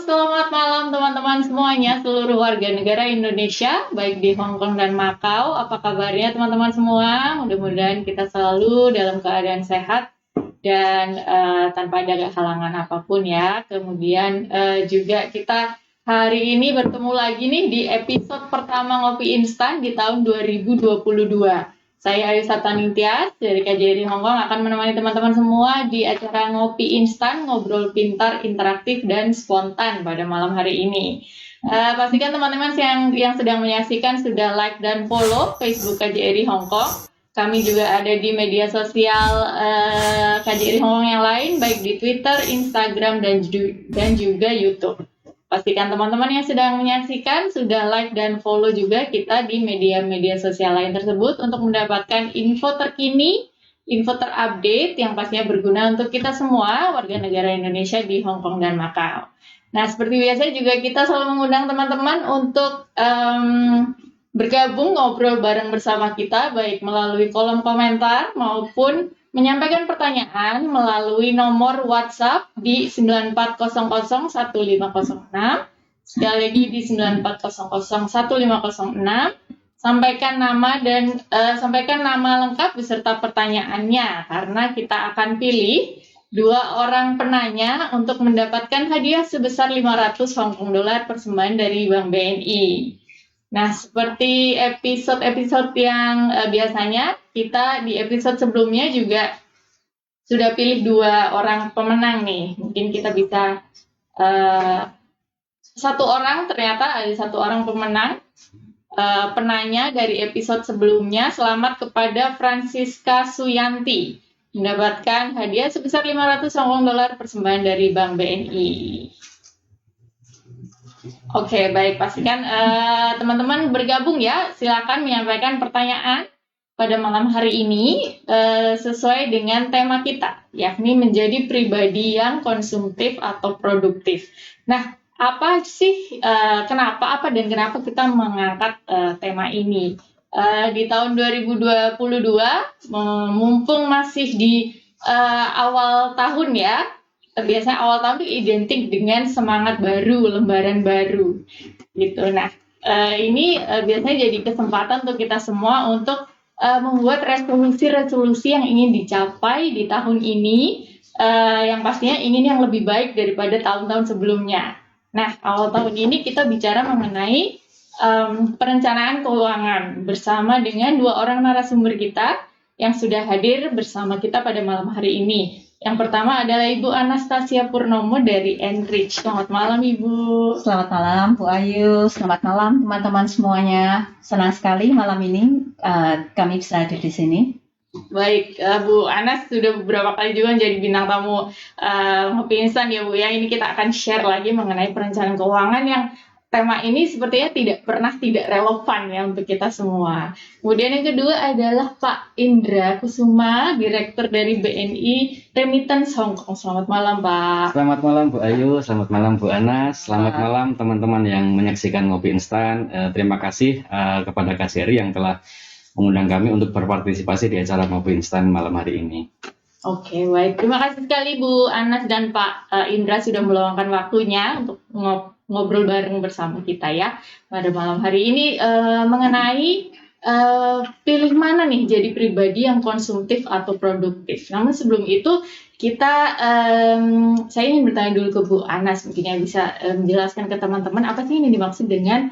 selamat malam teman-teman semuanya, seluruh warga negara Indonesia, baik di Hong Kong dan Macau. Apa kabarnya teman-teman semua? Mudah-mudahan kita selalu dalam keadaan sehat dan tanpa ada halangan apapun ya. Kemudian juga kita hari ini bertemu lagi nih di episode pertama Ngopi Instan di tahun 2022. Saya Ayusa Taningtyas dari KJRI Hong Kong akan menemani teman-teman semua di acara Ngopi Instan, ngobrol pintar, interaktif, dan spontan pada malam hari ini. Pastikan teman-teman yang sedang menyaksikan sudah like dan follow Facebook KJRI Hong Kong. Kami juga ada di media sosial KJRI Hong Kong yang lain, baik di Twitter, Instagram, dan juga YouTube. Pastikan teman-teman yang sedang menyaksikan sudah like dan follow juga kita di media-media sosial lain tersebut untuk mendapatkan info terkini, info terupdate yang pastinya berguna untuk kita semua warga negara Indonesia di Hong Kong dan Macau. Nah, seperti biasa juga kita selalu mengundang teman-teman untuk bergabung ngobrol bareng bersama kita, baik melalui kolom komentar maupun menyampaikan pertanyaan melalui nomor WhatsApp di 94001506. Sekali lagi di 94001506. Sampaikan nama lengkap beserta pertanyaannya, karena kita akan pilih 2 orang penanya untuk mendapatkan hadiah sebesar 500 Hong Kong Dollar persembahan dari Bank BNI. Nah, seperti episode-episode yang biasanya, kita di episode sebelumnya juga sudah pilih 2 orang pemenang nih. Mungkin kita bisa 1 orang, ternyata ada 1 orang pemenang penanya dari episode sebelumnya. Selamat kepada Francisca Suyanti, mendapatkan hadiah sebesar 500 Hong Kong Dollar persembahan dari Bank BNI. Oke, baik. Pastikan teman-teman bergabung ya. Silakan menyampaikan pertanyaan pada malam hari ini sesuai dengan tema kita, yakni menjadi pribadi yang konsumtif atau produktif. Nah, apa sih, kenapa kita mengangkat tema ini? Di tahun 2022, mumpung masih di awal tahun ya, biasanya awal tahun itu identik dengan semangat baru, lembaran baru, gitu. Nah, ini biasanya jadi kesempatan untuk kita semua untuk membuat resolusi-resolusi yang ingin dicapai di tahun ini, yang pastinya ingin yang lebih baik daripada tahun-tahun sebelumnya. Nah, awal tahun ini kita bicara mengenai perencanaan keuangan bersama dengan 2 orang narasumber kita yang sudah hadir bersama kita pada malam hari ini. Yang pertama adalah Ibu Anastasia Purnomo dari Enrich. Selamat malam, Ibu. Selamat malam, Bu Ayu. Selamat malam, teman-teman semuanya. Senang sekali malam ini kami bisa hadir di sini. Baik, Bu Anas sudah beberapa kali juga menjadi bintang tamu Ngopi Instan ya, Bu. Ya, ini kita akan share lagi mengenai perencanaan keuangan yang tema ini sepertinya tidak relevan ya untuk kita semua. Kemudian yang kedua adalah Pak Indra Kusuma, Direktur dari BNI Remittance Hong Kong. Selamat malam, Pak. Selamat malam, Bu Ayu. Selamat malam, Bu Anas. Selamat malam, teman-teman yang menyaksikan Ngopi Instan. Terima kasih kepada KJRI yang telah mengundang kami untuk berpartisipasi di acara Ngopi Instan malam hari ini. Oke, baik. Terima kasih sekali Bu Anas dan Pak Indra sudah meluangkan waktunya untuk ngobrol bareng bersama kita ya pada malam hari ini mengenai pilih mana nih jadi pribadi yang konsumtif atau produktif. Namun sebelum itu saya ingin bertanya dulu ke Bu Anas, mungkin yang bisa menjelaskan ke teman-teman apa sih ini dimaksud dengan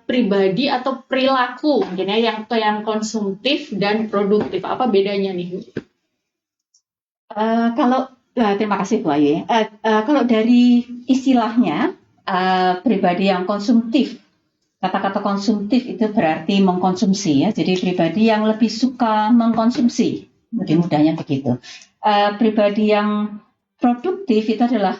pribadi atau perilaku mungkin ya yang konsumtif dan produktif. Apa bedanya nih, Bu? Terima kasih Bu Ayu. Kalau dari istilahnya pribadi yang konsumtif, kata-kata konsumtif itu berarti mengkonsumsi ya. Jadi pribadi yang lebih suka mengkonsumsi, lebih mudahnya begitu. Pribadi yang produktif itu adalah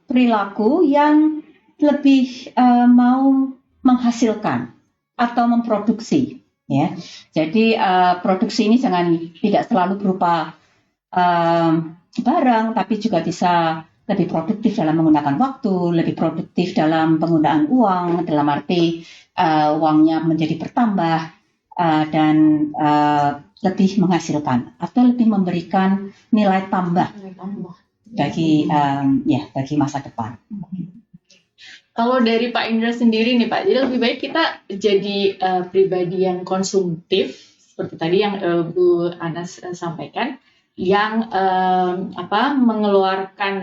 perilaku yang lebih mau menghasilkan atau memproduksi. Ya, jadi produksi ini tidak selalu berupa barang, tapi juga bisa lebih produktif dalam menggunakan waktu, lebih produktif dalam penggunaan uang, dalam arti uangnya menjadi bertambah dan lebih menghasilkan atau lebih memberikan nilai tambah bagi masa depan. Kalau dari Pak Indra sendiri nih Pak, jadi lebih baik kita jadi pribadi yang konsumtif seperti tadi yang Bu Anas sampaikan, yang mengeluarkan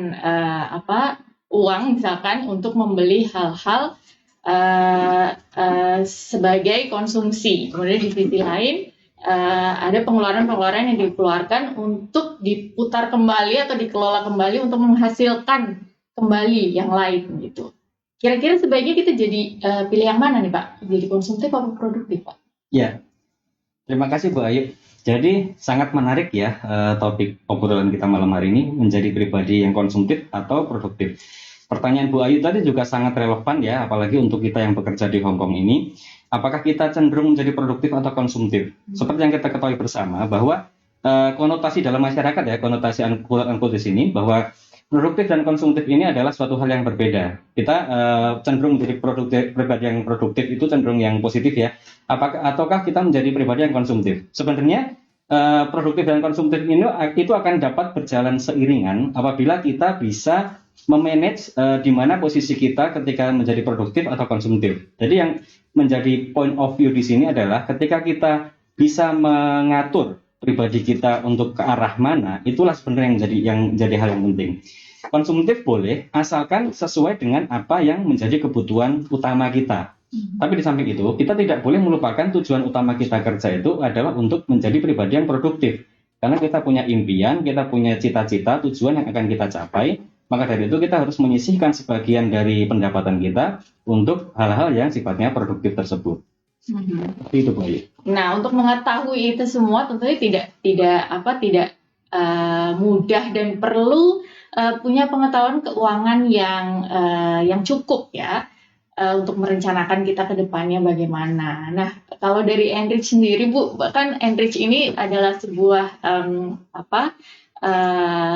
uang misalkan untuk membeli hal-hal sebagai konsumsi. Kemudian di sisi lain ada pengeluaran-pengeluaran yang dikeluarkan untuk diputar kembali atau dikelola kembali untuk menghasilkan kembali yang lain gitu. Kira-kira sebaiknya kita jadi pilih yang mana nih Pak? Jadi konsumtif atau produktif Pak? Ya, terima kasih Bu Ayu. Jadi sangat menarik ya topik obrolan kita malam hari ini, menjadi pribadi yang konsumtif atau produktif. Pertanyaan Bu Ayu tadi juga sangat relevan ya, apalagi untuk kita yang bekerja di Hong Kong ini. Apakah kita cenderung menjadi produktif atau konsumtif? Seperti yang kita ketahui bersama bahwa konotasi dalam masyarakat ya, konotasi quote-unquote di sini bahwa produktif dan konsumtif ini adalah suatu hal yang berbeda. Kita cenderung menjadi pribadi yang produktif itu cenderung yang positif ya. Ataukah kita menjadi pribadi yang konsumtif? Sebenarnya produktif dan konsumtif ini itu akan dapat berjalan seiringan apabila kita bisa memanage di mana posisi kita ketika menjadi produktif atau konsumtif. Jadi yang menjadi point of view di sini adalah ketika kita bisa mengatur pribadi kita untuk ke arah mana, itulah sebenarnya yang menjadi hal yang penting. Konsumtif boleh asalkan sesuai dengan apa yang menjadi kebutuhan utama kita. Tapi di samping itu, kita tidak boleh melupakan tujuan utama kita kerja itu adalah untuk menjadi pribadi yang produktif. Karena kita punya impian, kita punya cita-cita, tujuan yang akan kita capai. Maka dari itu kita harus menyisihkan sebagian dari pendapatan kita untuk hal-hal yang sifatnya produktif tersebut. Itu Bu Ayu. Nah, untuk mengetahui itu semua tentunya tidak mudah dan perlu punya pengetahuan keuangan yang cukup ya untuk merencanakan kita ke depannya bagaimana. Nah, kalau dari Enrich sendiri Bu, bahkan Enrich ini adalah sebuah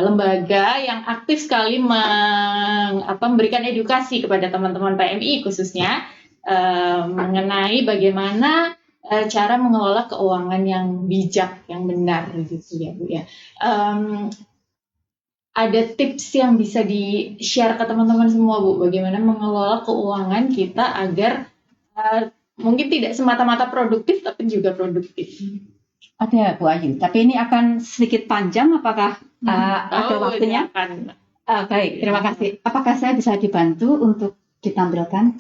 lembaga yang aktif sekali memberikan edukasi kepada teman-teman PMI khususnya mengenai bagaimana cara mengelola keuangan yang bijak, yang benar gitu ya Bu ya. Ada tips yang bisa di-share ke teman-teman semua Bu, bagaimana mengelola keuangan kita agar mungkin tidak semata-mata produktif tapi juga produktif. Ada Bu Ayu, tapi ini akan sedikit panjang. Apakah ada waktunya? Baik, terima kasih. Apakah saya bisa dibantu untuk ditampilkan?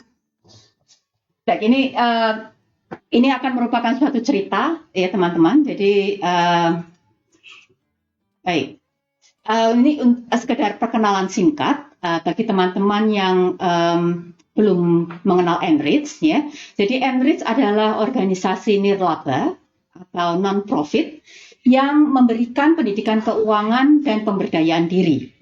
Baik, ini akan merupakan suatu cerita ya teman-teman. Jadi baik, ini sekedar perkenalan singkat bagi teman-teman yang belum mengenal Enrich ya. Jadi Enrich adalah organisasi nirlaba atau non-profit yang memberikan pendidikan keuangan dan pemberdayaan diri.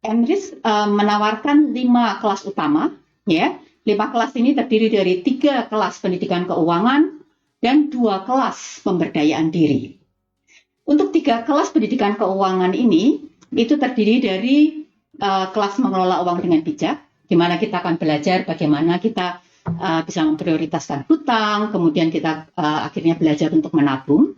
Enrich menawarkan 5 kelas utama, ya. 5 kelas ini terdiri dari 3 kelas pendidikan keuangan dan 2 kelas pemberdayaan diri. Untuk 3 kelas pendidikan keuangan ini, itu terdiri dari kelas mengelola uang dengan bijak, di mana kita akan belajar bagaimana kita bisa memprioritaskan hutang, kemudian kita akhirnya belajar untuk menabung.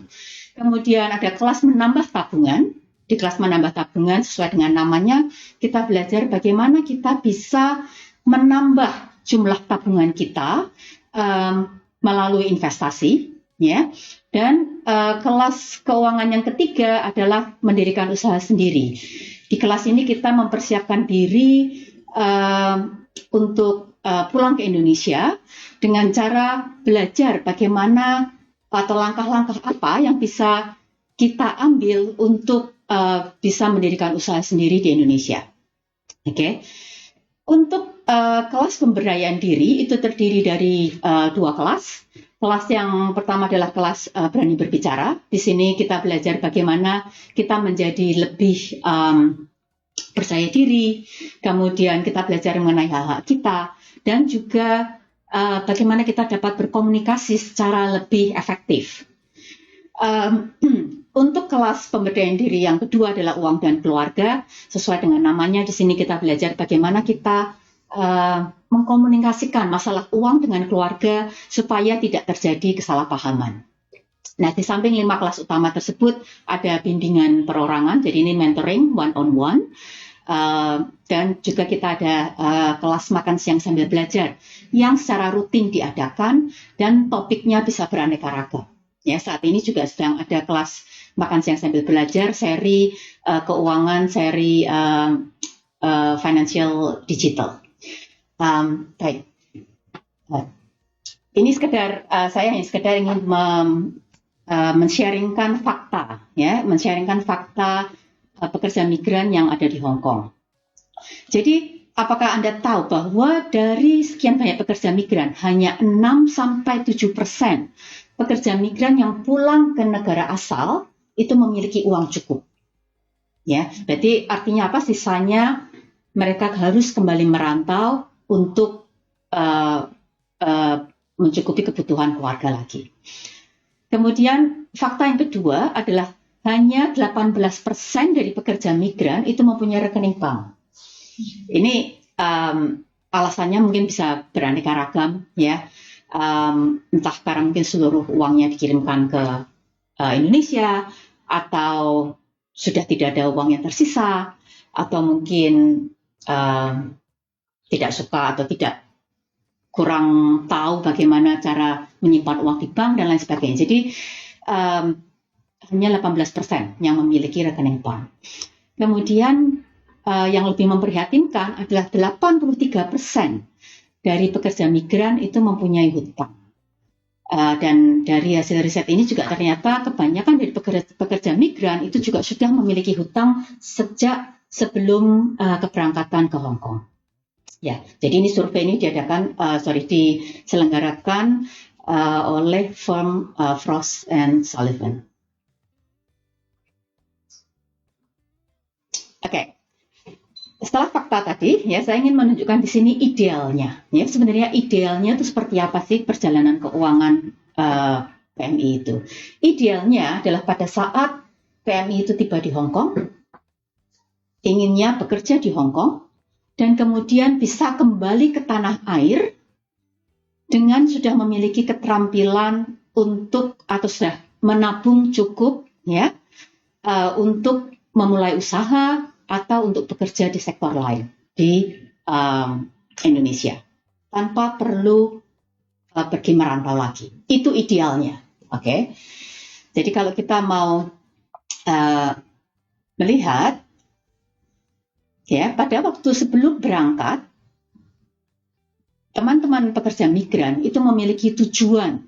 Kemudian ada kelas menambah tabungan. Di kelas menambah tabungan sesuai dengan namanya, kita belajar bagaimana kita bisa menambah jumlah tabungan kita melalui investasi, ya. Dan kelas keuangan yang ketiga adalah mendirikan usaha sendiri. Di kelas ini kita mempersiapkan diri untuk pulang ke Indonesia dengan cara belajar bagaimana atau langkah-langkah apa yang bisa kita ambil untuk bisa mendirikan usaha sendiri di Indonesia. Oke. Untuk kelas pemberdayaan diri itu terdiri dari 2 kelas. Kelas yang pertama adalah kelas berani berbicara. Di sini kita belajar bagaimana kita menjadi lebih percaya diri, kemudian kita belajar mengenai hak-hak kita, dan juga bagaimana kita dapat berkomunikasi secara lebih efektif. Untuk kelas pemberdayaan diri yang kedua adalah uang dan keluarga. Sesuai dengan namanya, di sini kita belajar bagaimana kita mengkomunikasikan masalah uang dengan keluarga supaya tidak terjadi kesalahpahaman. Nah, di samping 5 kelas utama tersebut ada bimbingan perorangan, jadi ini mentoring one on one. Dan juga kita ada kelas makan siang sambil belajar yang secara rutin diadakan dan topiknya bisa beraneka ragam. Ya, saat ini juga sedang ada kelas makan siang sambil belajar, seri keuangan, seri financial digital. Baik. Ini saya hanya sekedar ingin men-sharingkan fakta, ya, men-sharingkan fakta pekerja migran yang ada di Hong Kong. Jadi, apakah Anda tahu bahwa dari sekian banyak pekerja migran, hanya 6-7% pekerja migran yang pulang ke negara asal itu memiliki uang cukup. Ya, berarti artinya apa? Sisanya mereka harus kembali merantau untuk mencukupi kebutuhan keluarga lagi. Kemudian fakta yang kedua adalah hanya 18% dari pekerja migran itu mempunyai rekening bank. Ini alasannya mungkin bisa beraneka ragam, ya. Entah karena mungkin seluruh uangnya dikirimkan ke Indonesia, atau sudah tidak ada uang yang tersisa, atau mungkin tidak suka atau tidak kurang tahu bagaimana cara menyimpan uang di bank dan lain sebagainya. Jadi hanya 18% yang memiliki rekening bank. Kemudian yang lebih memprihatinkan adalah 83% dari pekerja migran itu mempunyai hutang. Dan dari hasil riset ini juga ternyata kebanyakan dari pekerja migran itu juga sudah memiliki hutang sejak sebelum keberangkatan ke Hong Kong. Ya, jadi ini survei ini diselenggarakan oleh firm Frost and Sullivan. Oke. Setelah fakta tadi, ya, saya ingin menunjukkan di sini idealnya. Ya, sebenarnya idealnya itu seperti apa sih perjalanan keuangan PMI itu? Idealnya adalah pada saat PMI itu tiba di Hong Kong, inginnya bekerja di Hong Kong, dan kemudian bisa kembali ke tanah air dengan sudah memiliki keterampilan untuk atau sudah menabung cukup, ya, untuk memulai usaha atau untuk bekerja di sektor lain di Indonesia tanpa perlu pergi merantau lagi. Itu idealnya, oke? Jadi kalau kita mau melihat, ya, pada waktu sebelum berangkat, teman-teman pekerja migran itu memiliki tujuan,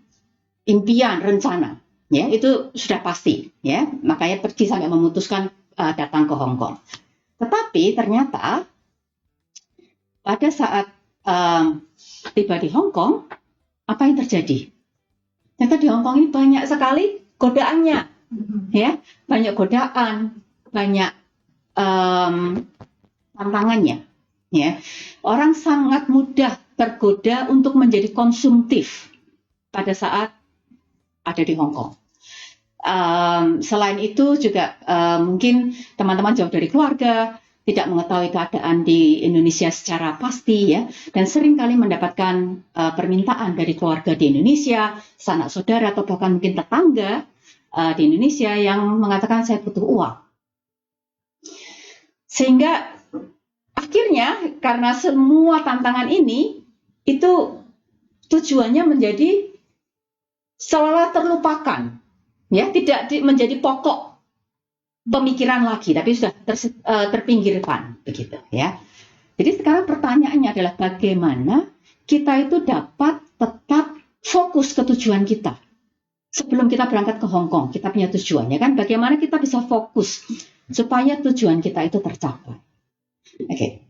impian, rencana, ya, itu sudah pasti, ya, makanya pergi sampai memutuskan datang ke Hong Kong. Tetapi ternyata pada saat tiba di Hong Kong, apa yang terjadi? Ternyata di Hong Kong ini banyak sekali godaannya, ya, banyak godaan, banyak tantangannya, ya. Orang sangat mudah tergoda untuk menjadi konsumtif pada saat ada di Hong Kong. Selain itu juga mungkin teman-teman jauh dari keluarga, tidak mengetahui keadaan di Indonesia secara pasti, ya, dan seringkali mendapatkan permintaan dari keluarga di Indonesia, sanak saudara atau bahkan mungkin tetangga di Indonesia yang mengatakan saya butuh uang. Sehingga akhirnya karena semua tantangan ini itu tujuannya menjadi seolah terlupakan. Ya, tidak menjadi pokok pemikiran lagi, tapi sudah terpinggirkan, begitu, ya. Jadi sekarang pertanyaannya adalah bagaimana kita itu dapat tetap fokus ke tujuan kita. Sebelum kita berangkat ke Hong Kong, kita punya tujuannya kan, bagaimana kita bisa fokus supaya tujuan kita itu tercapai. Oke.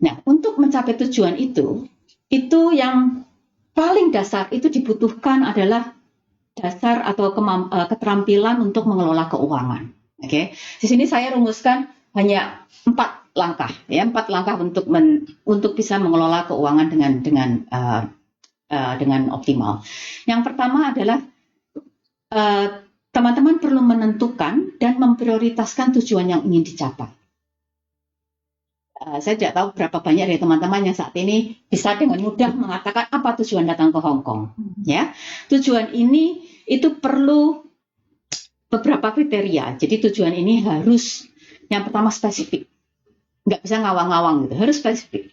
Nah, untuk mencapai tujuan itu yang paling dasar itu dibutuhkan adalah dasar atau keterampilan untuk mengelola keuangan. Oke, di sini saya rumuskan hanya 4 langkah, ya, 4 langkah untuk bisa mengelola keuangan dengan optimal. Yang pertama adalah teman-teman perlu menentukan dan memprioritaskan tujuan yang ingin dicapai. Saya tidak tahu berapa banyak dari teman-teman yang saat ini bisa dengan mudah mengatakan apa tujuan datang ke Hong Kong. Ya, tujuan ini itu perlu beberapa kriteria. Jadi tujuan ini harus yang pertama spesifik, nggak bisa ngawang-ngawang gitu, harus spesifik.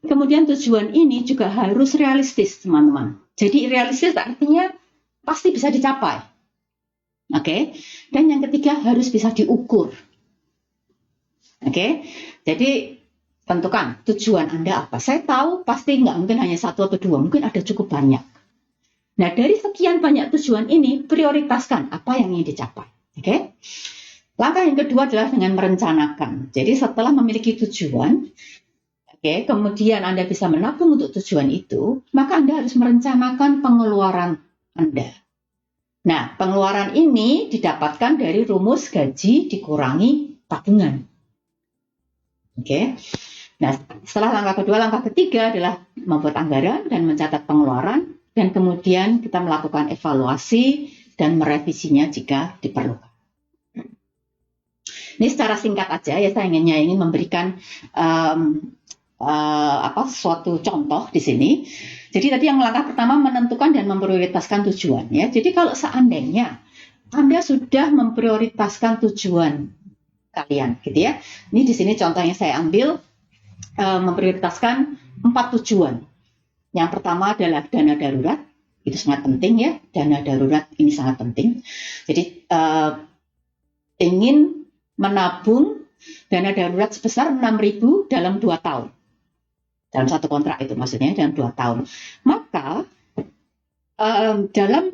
Kemudian tujuan ini juga harus realistis, teman-teman. Jadi realistis artinya pasti bisa dicapai. Oke. Dan yang ketiga harus bisa diukur. Oke. Jadi tentukan tujuan Anda apa. Saya tahu pasti nggak mungkin hanya satu atau dua, mungkin ada cukup banyak. Nah, dari sekian banyak tujuan ini, prioritaskan apa yang ingin dicapai. Oke. Langkah yang kedua adalah dengan merencanakan. Jadi setelah memiliki tujuan, oke, kemudian Anda bisa menabung untuk tujuan itu, maka Anda harus merencanakan pengeluaran Anda. Nah, pengeluaran ini didapatkan dari rumus gaji dikurangi tabungan. Oke. Nah, setelah langkah kedua, langkah ketiga adalah membuat anggaran dan mencatat pengeluaran, dan kemudian kita melakukan evaluasi dan merevisinya jika diperlukan. Ini secara singkat aja ya, saya ingin memberikan suatu contoh di sini. Jadi tadi yang langkah pertama menentukan dan memprioritaskan tujuan ya. Jadi kalau seandainya Anda sudah memprioritaskan tujuan kalian, gitu ya. Ini di sini contohnya saya ambil memprioritaskan 4 tujuan. Yang pertama adalah dana darurat, itu sangat penting ya. Dana darurat ini sangat penting. Jadi ingin menabung dana darurat sebesar 6.000 dalam 2 tahun. Dalam satu kontrak itu maksudnya dalam 2 tahun. Maka dalam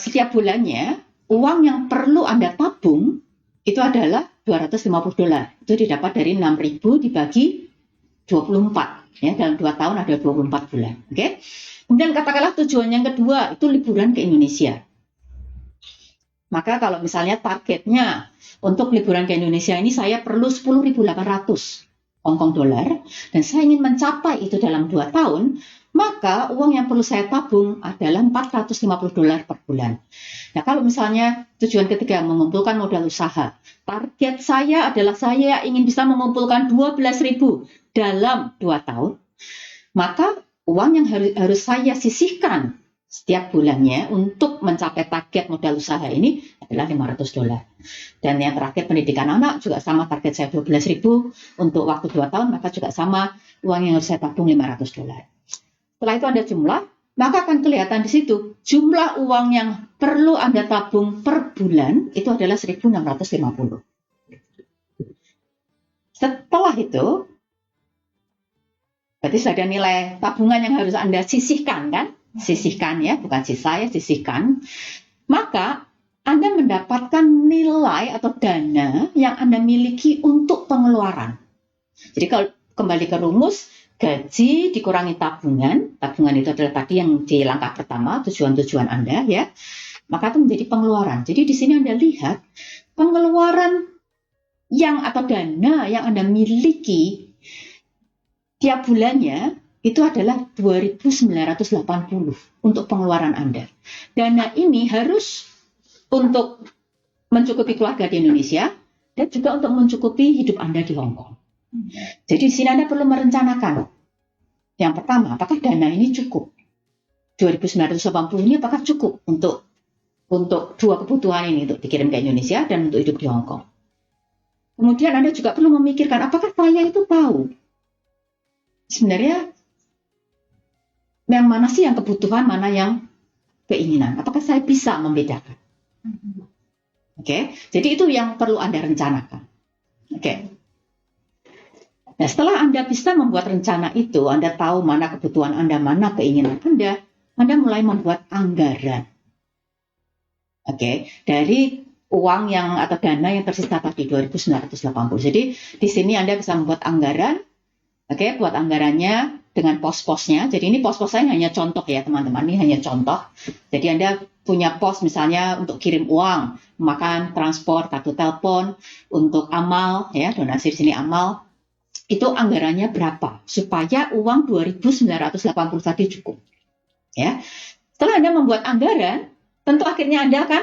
setiap bulannya uang yang perlu Anda tabung itu adalah $250. Itu didapat dari 6.000 dibagi 24. Ya, dalam 2 tahun ada 24 bulan. Oke. Kemudian katakanlah tujuan yang kedua itu liburan ke Indonesia. Maka kalau misalnya targetnya untuk liburan ke Indonesia ini saya perlu 10.800 Hong Kong dolar dan saya ingin mencapai itu dalam 2 tahun, maka uang yang perlu saya tabung adalah $450 per bulan. Nah, kalau misalnya tujuan ketiga mengumpulkan modal usaha, target saya adalah saya ingin bisa mengumpulkan 12.000 dalam 2 tahun, maka uang yang harus saya sisihkan setiap bulannya untuk mencapai target modal usaha ini adalah $500. Dan yang terakhir pendidikan anak juga sama, target saya 12.000 untuk waktu 2 tahun, maka juga sama uang yang harus saya tabung $500. Setelah itu Anda jumlah, maka akan kelihatan di situ jumlah uang yang perlu Anda tabung per bulan itu adalah 1.650. Setelah itu, berarti sudah ada nilai tabungan yang harus Anda sisihkan kan? Sisihkan ya, bukan sisa ya, sisihkan. Maka Anda mendapatkan nilai atau dana yang Anda miliki untuk pengeluaran. Jadi kalau kembali ke rumus, gaji dikurangi tabungan. Tabungan itu adalah tadi yang di langkah pertama, tujuan-tujuan Anda ya. Maka itu menjadi pengeluaran. Jadi di sini Anda lihat pengeluaran yang atau dana yang Anda miliki tiap bulannya itu adalah 2.980 untuk pengeluaran Anda. Dana ini harus untuk mencukupi keluarga di Indonesia dan juga untuk mencukupi hidup Anda di Hong Kong. Jadi di sini Anda perlu merencanakan. Yang pertama, apakah dana ini cukup? 2.980 ini apakah cukup untuk dua kebutuhan ini, untuk dikirim ke Indonesia dan untuk hidup di Hong Kong? Kemudian Anda juga perlu memikirkan, apakah saya itu tahu sebenarnya yang mana sih yang kebutuhan, mana yang keinginan? Apakah saya bisa membedakan? Oke, jadi itu yang perlu Anda rencanakan. Oke. Nah, setelah Anda bisa membuat rencana itu, Anda tahu mana kebutuhan Anda, mana keinginan Anda mulai membuat anggaran. Oke, dari uang yang atau dana yang tersisa tadi 2.980. Jadi di sini Anda bisa membuat anggaran. Oke, buat anggarannya dengan pos-posnya. Jadi ini pos-posnya hanya contoh ya teman-teman, ini hanya contoh. Jadi Anda punya pos misalnya untuk kirim uang, makan, transport, kartu telepon, untuk amal ya, donasi di sini amal. Itu anggarannya berapa supaya uang 2.980 tadi cukup. Ya. Setelah Anda membuat anggaran, tentu akhirnya Anda akan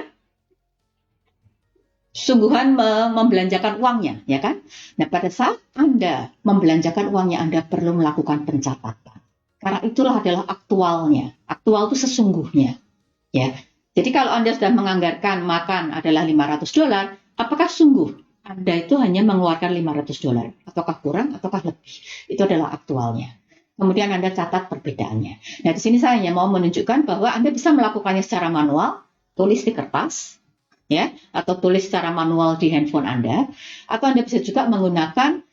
sungguhan membelanjakan uangnya, ya kan? Nah, pada saat Anda membelanjakan uangnya, Anda perlu melakukan pencatatan. Karena itulah adalah aktualnya. Aktual itu sesungguhnya, ya. Jadi kalau Anda sudah menganggarkan makan adalah $500, apakah sungguh Anda itu hanya mengeluarkan $500? Ataukah kurang, ataukah lebih? Itu adalah aktualnya. Kemudian Anda catat perbedaannya. Nah, di sini saya hanya mau menunjukkan bahwa Anda bisa melakukannya secara manual, tulis di kertas, ya, atau tulis secara manual di handphone Anda, atau Anda bisa juga menggunakan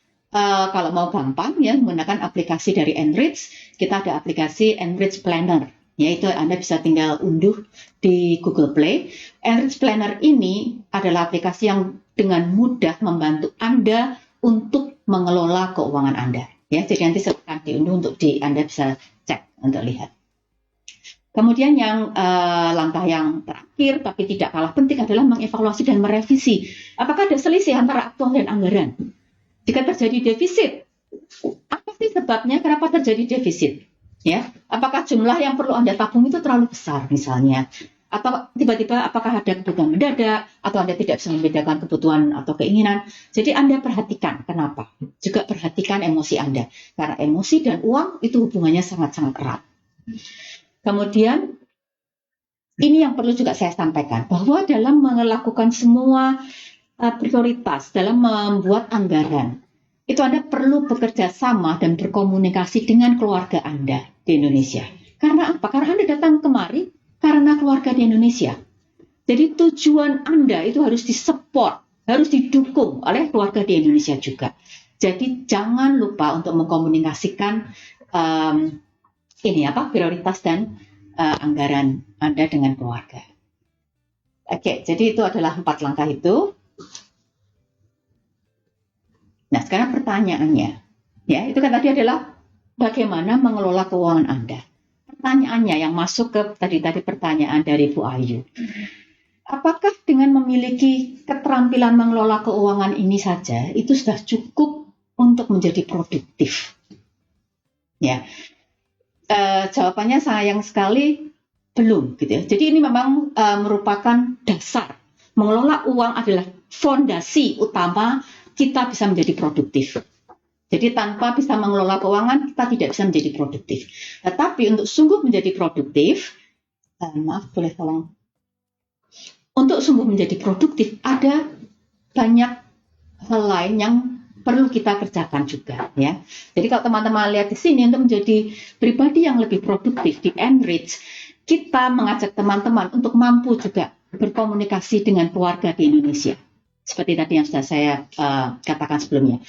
kalau mau gampang ya menggunakan aplikasi dari Enrich. Kita ada aplikasi Enrich Planner, yaitu Anda bisa tinggal unduh di Google Play. Enrich Planner ini adalah aplikasi yang dengan mudah membantu Anda untuk mengelola keuangan Anda. Ya, jadi nanti silakan diunduh untuk Anda bisa cek untuk lihat. Kemudian yang langkah yang terakhir tapi tidak kalah penting adalah mengevaluasi dan merevisi. Apakah ada selisih antara aktual dan anggaran? Jika terjadi defisit, apa sih sebabnya kenapa terjadi defisit? Ya, apakah jumlah yang perlu Anda tabung itu terlalu besar misalnya? Atau tiba-tiba apakah ada kebutuhan mendadak, atau Anda tidak bisa membedakan kebutuhan atau keinginan. Jadi Anda perhatikan kenapa. Juga perhatikan emosi Anda. Karena emosi dan uang itu hubungannya sangat-sangat erat. Kemudian, ini yang perlu juga saya sampaikan, bahwa dalam melakukan semua prioritas, dalam membuat anggaran, itu Anda perlu bekerja sama dan berkomunikasi dengan keluarga Anda di Indonesia. Karena apa? Karena Anda datang kemari karena keluarga di Indonesia. Jadi tujuan Anda itu harus disupport, harus didukung oleh keluarga di Indonesia juga. Jadi jangan lupa untuk mengkomunikasikan prioritas dan anggaran Anda dengan keluarga. Oke, jadi itu adalah 4 langkah itu. Nah, sekarang pertanyaannya, ya itu kan tadi adalah bagaimana mengelola keuangan Anda. Pertanyaannya yang masuk ke tadi pertanyaan dari Bu Ayu. Apakah dengan memiliki keterampilan mengelola keuangan ini saja itu sudah cukup untuk menjadi produktif? Ya, jawabannya sayang sekali belum, gitu ya. Jadi ini memang merupakan dasar. Mengelola uang adalah fondasi utama kita bisa menjadi produktif. Jadi tanpa bisa mengelola keuangan, kita tidak bisa menjadi produktif. Tetapi untuk sungguh menjadi produktif, boleh tolong. Untuk sungguh menjadi produktif, ada banyak hal lain yang perlu kita kerjakan juga, ya. Jadi kalau teman-teman lihat di sini, untuk menjadi pribadi yang lebih produktif di Enrich, kita mengajak teman-teman untuk mampu juga berkomunikasi dengan keluarga di Indonesia. Seperti tadi yang sudah saya katakan sebelumnya.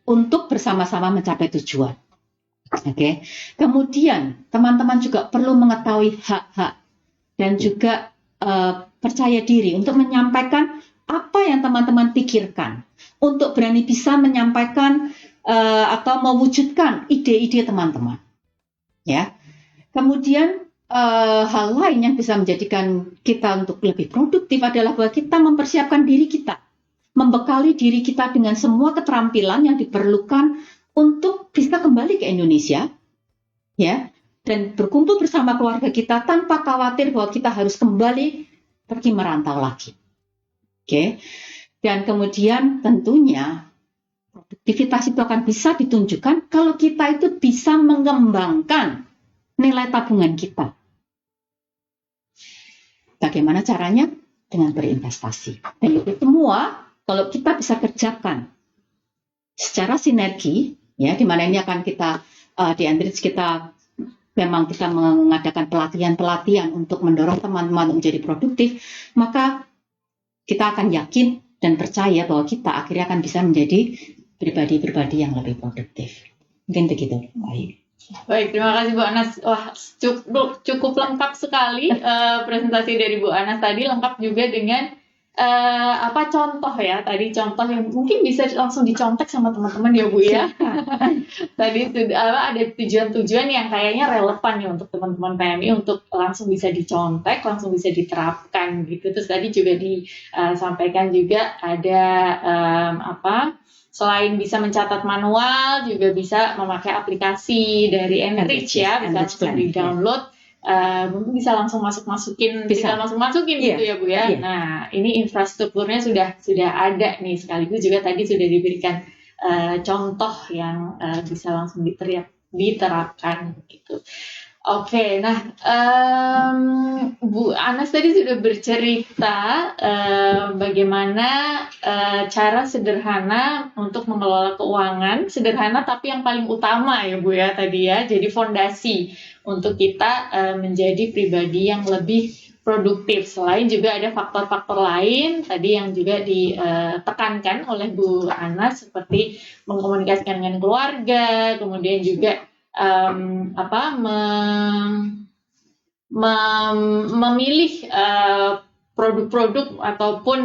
Untuk bersama-sama mencapai tujuan. Oke. Kemudian teman-teman juga perlu mengetahui hak-hak dan juga percaya diri untuk menyampaikan apa yang teman-teman pikirkan, untuk berani bisa menyampaikan atau mewujudkan ide-ide teman-teman. Ya. Kemudian hal lain yang bisa menjadikan kita untuk lebih produktif adalah bahwa kita mempersiapkan diri kita, membekali diri kita dengan semua keterampilan yang diperlukan untuk bisa kembali ke Indonesia, ya, dan berkumpul bersama keluarga kita tanpa khawatir bahwa kita harus kembali pergi merantau lagi. Oke. Dan kemudian tentunya produktivitas itu akan bisa ditunjukkan kalau kita itu bisa mengembangkan nilai tabungan kita. Bagaimana caranya? Dengan berinvestasi. Dan itu semua kalau kita bisa kerjakan secara sinergi, ya, di mana ini akan kita di Enrich kita memang kita mengadakan pelatihan-pelatihan untuk mendorong teman-teman menjadi produktif, maka kita akan yakin dan percaya bahwa kita akhirnya akan bisa menjadi pribadi-pribadi yang lebih produktif. Mungkin begitu, baik. Baik, terima kasih Bu Anas. Wah, cukup lengkap sekali presentasi dari Bu Anas tadi, lengkap juga dengan contoh ya. Tadi contoh yang mungkin bisa langsung dicontek sama teman-teman ya Bu ya. Tadi sudah ada tujuan-tujuan yang kayaknya relevan ya untuk teman-teman PMI untuk langsung bisa dicontek, langsung bisa diterapkan gitu. Terus tadi juga disampaikan juga ada selain bisa mencatat manual, juga bisa memakai aplikasi dari Enrich ya, bisa langsung di-download, mungkin bisa langsung masukin gitu ya Bu ya. Nah, ini infrastrukturnya sudah ada nih, sekaligus juga tadi sudah diberikan contoh yang bisa langsung diterapkan gitu. Oke, nah Bu Anas tadi sudah bercerita bagaimana cara sederhana untuk mengelola keuangan, sederhana tapi yang paling utama ya Bu ya tadi ya, jadi fondasi untuk kita menjadi pribadi yang lebih produktif. Selain juga ada faktor-faktor lain tadi yang juga ditekankan oleh Bu Anas seperti mengkomunikasikan dengan keluarga, kemudian juga memilih produk-produk ataupun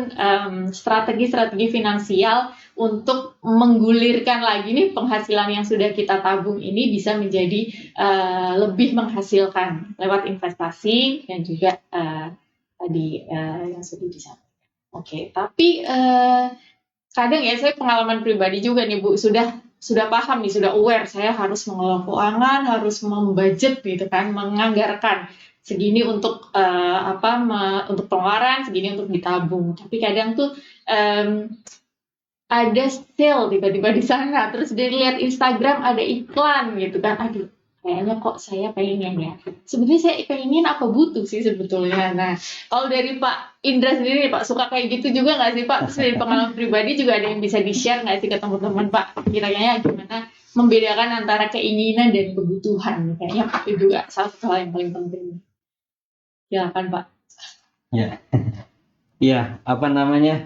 strategi-strategi finansial untuk menggulirkan lagi nih penghasilan yang sudah kita tabung ini bisa menjadi lebih menghasilkan lewat investasi dan juga tadi yang sudah disampaikan. Oke, tapi kadang ya saya pengalaman pribadi juga nih Bu, sudah paham nih, sudah aware saya harus mengelola keuangan, harus membudget gitu kan, menganggarkan segini untuk untuk pengeluaran, segini untuk ditabung. Tapi kadang tuh ada sale tiba-tiba di sana, terus dilihat Instagram ada iklan gitu kan, aduh kayaknya kok saya pengen ya. Sebenarnya saya pengen apa butuh sih sebetulnya. Nah, kalau dari Pak Indra sendiri nih Pak, suka kayak gitu juga nggak sih Pak? Terus dari pengalaman pribadi juga ada yang bisa di-share nggak sih ke teman-teman Pak? Kira-kira gimana membedakan antara keinginan dan kebutuhan? Kayaknya itu juga salah satu hal yang paling penting. Silakan Pak. Ya, ya apa namanya?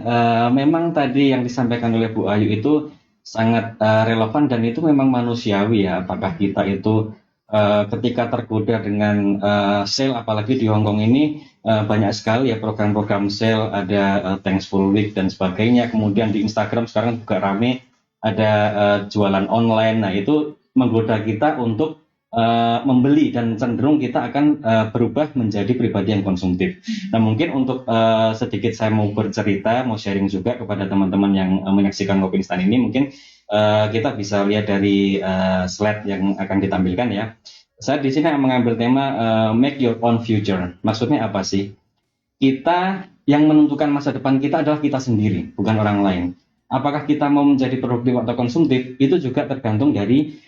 Memang tadi yang disampaikan oleh Bu Ayu itu sangat relevan dan itu memang manusiawi ya. Apakah kita itu ketika tergoda dengan sale, apalagi di Hong Kong ini banyak sekali ya program-program sale, ada Thankful Week dan sebagainya. Kemudian di Instagram sekarang juga rame ada jualan online. Nah itu menggoda kita untuk membeli dan cenderung kita akan berubah menjadi pribadi yang konsumtif. Nah mungkin untuk sedikit saya mau bercerita, mau sharing juga kepada teman-teman yang menyaksikan Ngopi Instan ini, mungkin kita bisa lihat dari slide yang akan ditampilkan ya. Saya di sini mengambil tema make your own future. Maksudnya apa sih? Kita yang menentukan masa depan kita adalah kita sendiri, bukan orang lain. Apakah kita mau menjadi produktif atau konsumtif, itu juga tergantung dari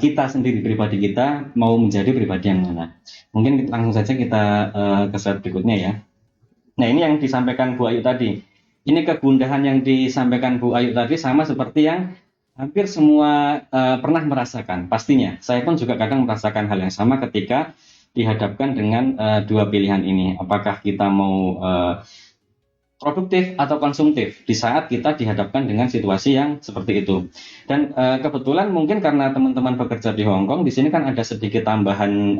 kita sendiri, pribadi kita mau menjadi pribadi yang mana. Mungkin langsung saja kita ke slide berikutnya ya. Nah ini yang disampaikan Bu Ayu tadi. Ini kegundahan yang disampaikan Bu Ayu tadi sama seperti yang hampir semua pernah merasakan. Pastinya, saya pun juga kadang merasakan hal yang sama ketika dihadapkan dengan dua pilihan ini. Apakah kita mau produktif atau konsumtif di saat kita dihadapkan dengan situasi yang seperti itu. Dan kebetulan mungkin karena teman-teman bekerja di Hong Kong, di sini kan ada sedikit tambahan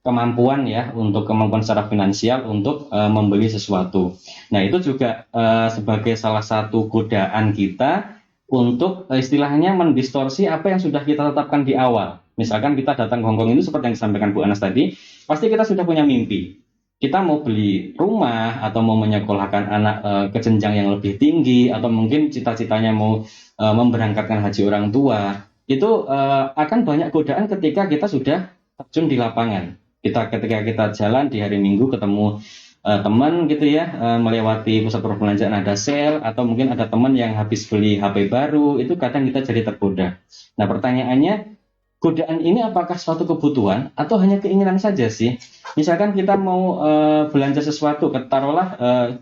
kemampuan ya, untuk kemampuan secara finansial untuk membeli sesuatu. Nah itu juga sebagai salah satu godaan kita untuk istilahnya mendistorsi apa yang sudah kita tetapkan di awal. Misalkan kita datang ke Hong Kong itu seperti yang disampaikan Bu Anas tadi, pasti kita sudah punya mimpi. Kita mau beli rumah atau mau menyekolahkan anak ke jenjang yang lebih tinggi, atau mungkin cita-citanya mau memberangkatkan haji orang tua. Itu akan banyak godaan ketika kita sudah terjun di lapangan. Ketika kita jalan di hari Minggu ketemu teman gitu ya, melewati pusat perbelanjaan ada sale, atau mungkin ada teman yang habis beli HP baru, itu kadang kita jadi tergoda. Nah pertanyaannya, godaan ini apakah suatu kebutuhan atau hanya keinginan saja sih? Misalkan kita mau belanja sesuatu, taruhlah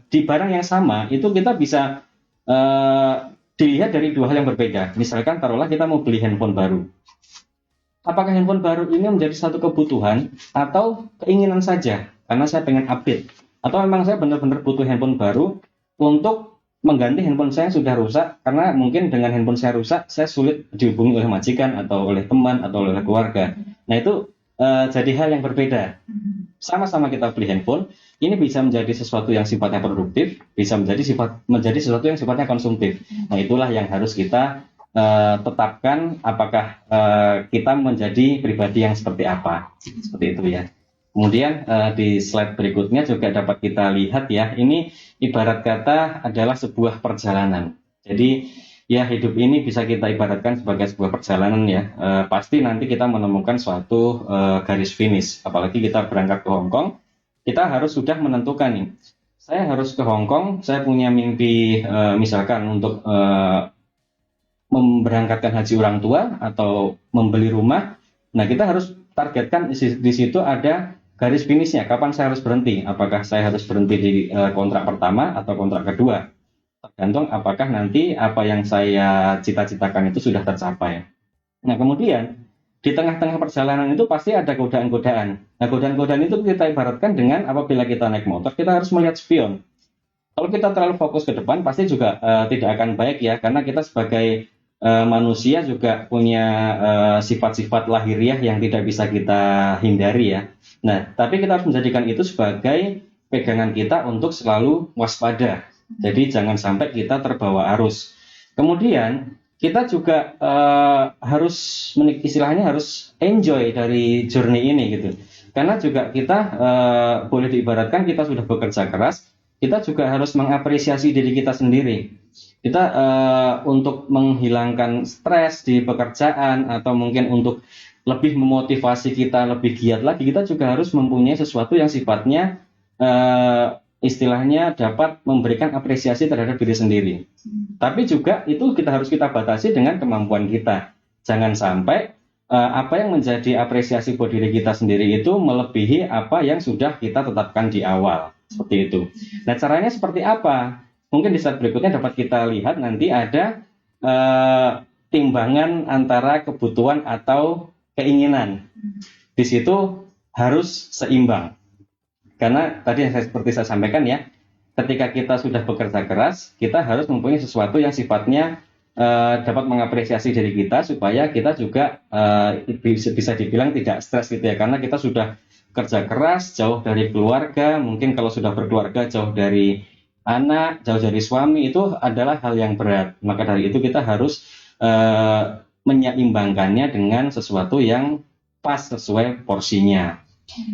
di barang yang sama, itu kita bisa dilihat dari dua hal yang berbeda. Misalkan taruhlah kita mau beli handphone baru. Apakah handphone baru ini menjadi satu kebutuhan atau keinginan saja? Karena saya pengen update. Atau memang saya benar-benar butuh handphone baru untuk mengganti handphone saya yang sudah rusak, karena mungkin dengan handphone saya rusak, saya sulit dihubungi oleh majikan atau oleh teman atau oleh keluarga. Nah itu jadi hal yang berbeda. Sama-sama kita beli handphone, ini bisa menjadi sesuatu yang sifatnya produktif, bisa menjadi sesuatu yang sifatnya konsumtif. Nah itulah yang harus kita tetapkan, apakah kita menjadi pribadi yang seperti apa. Seperti itu ya. Kemudian di slide berikutnya juga dapat kita lihat ya, ini ibarat kata adalah sebuah perjalanan. Jadi ya hidup ini bisa kita ibaratkan sebagai sebuah perjalanan ya. Pasti nanti kita menemukan suatu garis finish. Apalagi kita berangkat ke Hong Kong, kita harus sudah menentukan nih. Saya harus ke Hong Kong, saya punya mimpi misalkan untuk memberangkatkan haji orang tua atau membeli rumah. Nah kita harus targetkan di situ ada garis finishnya, kapan saya harus berhenti? Apakah saya harus berhenti di kontrak pertama atau kontrak kedua? Tergantung apakah nanti apa yang saya cita-citakan itu sudah tercapai. Nah, kemudian di tengah-tengah perjalanan itu pasti ada godaan-godaan. Nah, godaan-godaan itu kita ibaratkan dengan apabila kita naik motor, kita harus melihat spion. Kalau kita terlalu fokus ke depan, pasti juga tidak akan baik ya, karena kita sebagai manusia juga punya sifat-sifat lahiriah yang tidak bisa kita hindari ya. Nah, tapi kita harus menjadikan itu sebagai pegangan kita untuk selalu waspada. Jadi jangan sampai kita terbawa arus. Kemudian kita juga harus istilahnya harus enjoy dari journey ini gitu. Karena juga kita boleh diibaratkan kita sudah bekerja keras, kita juga harus mengapresiasi diri kita sendiri. Kita untuk menghilangkan stres di pekerjaan atau mungkin untuk lebih memotivasi kita lebih giat lagi, kita juga harus mempunyai sesuatu yang sifatnya istilahnya dapat memberikan apresiasi terhadap diri sendiri. Tapi juga itu harus kita batasi dengan kemampuan kita. Jangan sampai apa yang menjadi apresiasi buat diri kita sendiri itu melebihi apa yang sudah kita tetapkan di awal. Seperti itu. Nah, caranya seperti apa? Mungkin di slide berikutnya dapat kita lihat nanti ada timbangan antara kebutuhan atau keinginan. Di situ harus seimbang. Karena tadi yang seperti saya sampaikan ya, ketika kita sudah bekerja keras, kita harus mempunyai sesuatu yang sifatnya dapat mengapresiasi diri kita supaya kita juga bisa dibilang tidak stres gitu ya, karena kita sudah kerja keras, jauh dari keluarga, mungkin kalau sudah berkeluarga jauh dari anak, jauh dari suami, itu adalah hal yang berat. Maka dari itu kita harus menyeimbangkannya dengan sesuatu yang pas sesuai porsinya.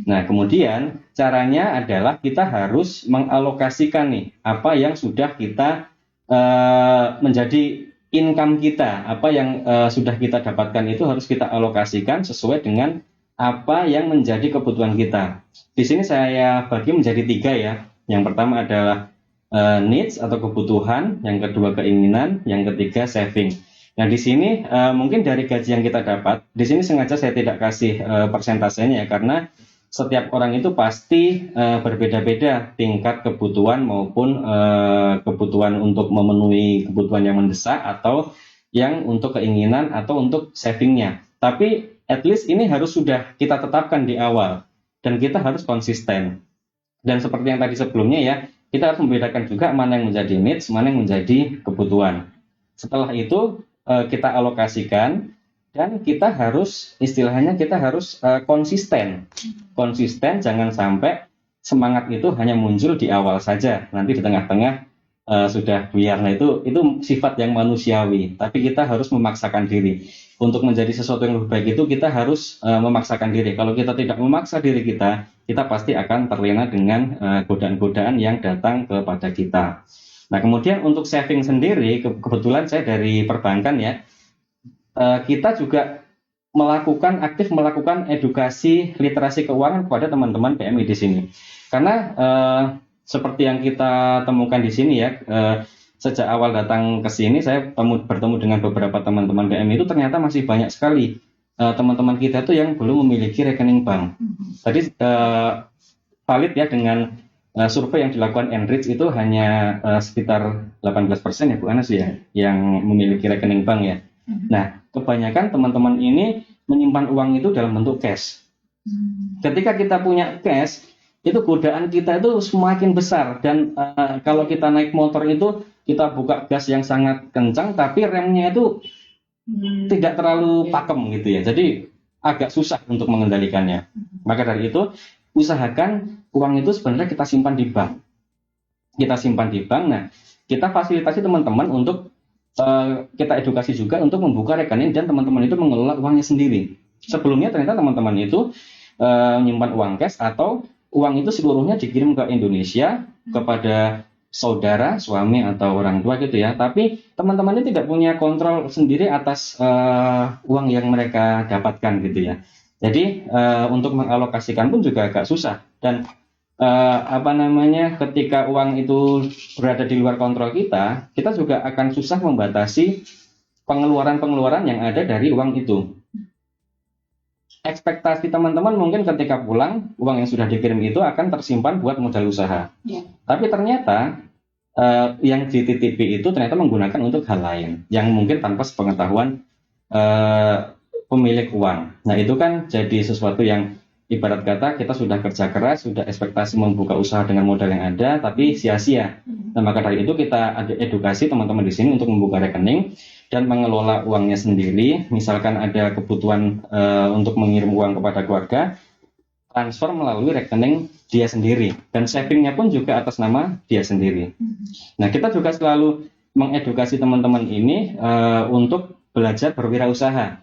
Nah, kemudian caranya adalah kita harus mengalokasikan nih apa yang sudah kita menjadi income kita, apa yang sudah kita dapatkan itu harus kita alokasikan sesuai dengan apa yang menjadi kebutuhan kita. Di sini saya bagi menjadi 3 ya. Yang pertama adalah needs atau kebutuhan, yang kedua keinginan, yang ketiga saving. Nah, di sini mungkin dari gaji yang kita dapat, di sini sengaja saya tidak kasih persentasenya ya, karena setiap orang itu pasti berbeda-beda tingkat kebutuhan maupun kebutuhan untuk memenuhi kebutuhan yang mendesak atau yang untuk keinginan atau untuk savingnya. Tapi at least ini harus sudah kita tetapkan di awal dan kita harus konsisten. Dan seperti yang tadi sebelumnya ya, kita harus membedakan juga mana yang menjadi needs, mana yang menjadi kebutuhan. Setelah itu kita alokasikan dan kita harus istilahnya kita harus konsisten, jangan sampai semangat itu hanya muncul di awal saja, nanti di tengah-tengah sudah buyar. Nah, itu sifat yang manusiawi, tapi kita harus memaksakan diri untuk menjadi sesuatu yang lebih baik. Itu kita harus memaksakan diri. Kalau kita tidak memaksa diri kita pasti akan terlena dengan godaan-godaan yang datang kepada kita. Nah, kemudian untuk saving sendiri, kebetulan saya dari perbankan ya, kita juga aktif melakukan edukasi literasi keuangan kepada teman-teman PMI di sini. Karena seperti yang kita temukan di sini ya, sejak awal datang ke sini saya bertemu dengan beberapa teman-teman PMI itu ternyata masih banyak sekali teman-teman kita itu yang belum memiliki rekening bank. Tadi valid ya dengan survei yang dilakukan Enrich itu hanya sekitar 18% ya Bu Anas ya yang memiliki rekening bank ya. Nah, kebanyakan teman-teman ini menyimpan uang itu dalam bentuk cash. Ketika kita punya cash, itu godaan kita itu semakin besar dan kalau kita naik motor itu kita buka gas yang sangat kencang tapi remnya itu tidak terlalu pakem gitu ya. Jadi agak susah untuk mengendalikannya. Maka dari itu usahakan uang itu sebenarnya kita simpan di bank. Nah, kita fasilitasi teman-teman untuk kita edukasi juga untuk membuka rekening dan teman-teman itu mengelola uangnya sendiri. Sebelumnya ternyata teman-teman itu menyimpan uang cash atau uang itu seluruhnya dikirim ke Indonesia kepada saudara, suami atau orang tua gitu ya. Tapi teman-teman ini tidak punya kontrol sendiri atas uang yang mereka dapatkan gitu ya. Jadi untuk mengalokasikan pun juga agak susah dan ketika uang itu berada di luar kontrol kita juga akan susah membatasi pengeluaran yang ada dari uang itu. ekspektasi teman-teman mungkin ketika pulang uang yang sudah dikirim itu akan tersimpan buat modal usaha. Ya. Tapi ternyata yang dititipi itu ternyata menggunakan untuk hal lain yang mungkin tanpa sepengetahuan pemilik uang. Nah itu kan jadi sesuatu yang ibarat kata kita sudah kerja keras, sudah ekspektasi membuka usaha dengan modal yang ada, tapi sia-sia. Nah maka dari itu kita ada edukasi teman-teman di sini untuk membuka rekening dan mengelola uangnya sendiri. Misalkan ada kebutuhan untuk mengirim uang kepada keluarga, transfer melalui rekening dia sendiri. Dan savingnya pun juga atas nama dia sendiri. Nah kita juga selalu mengedukasi teman-teman ini untuk belajar berwirausaha.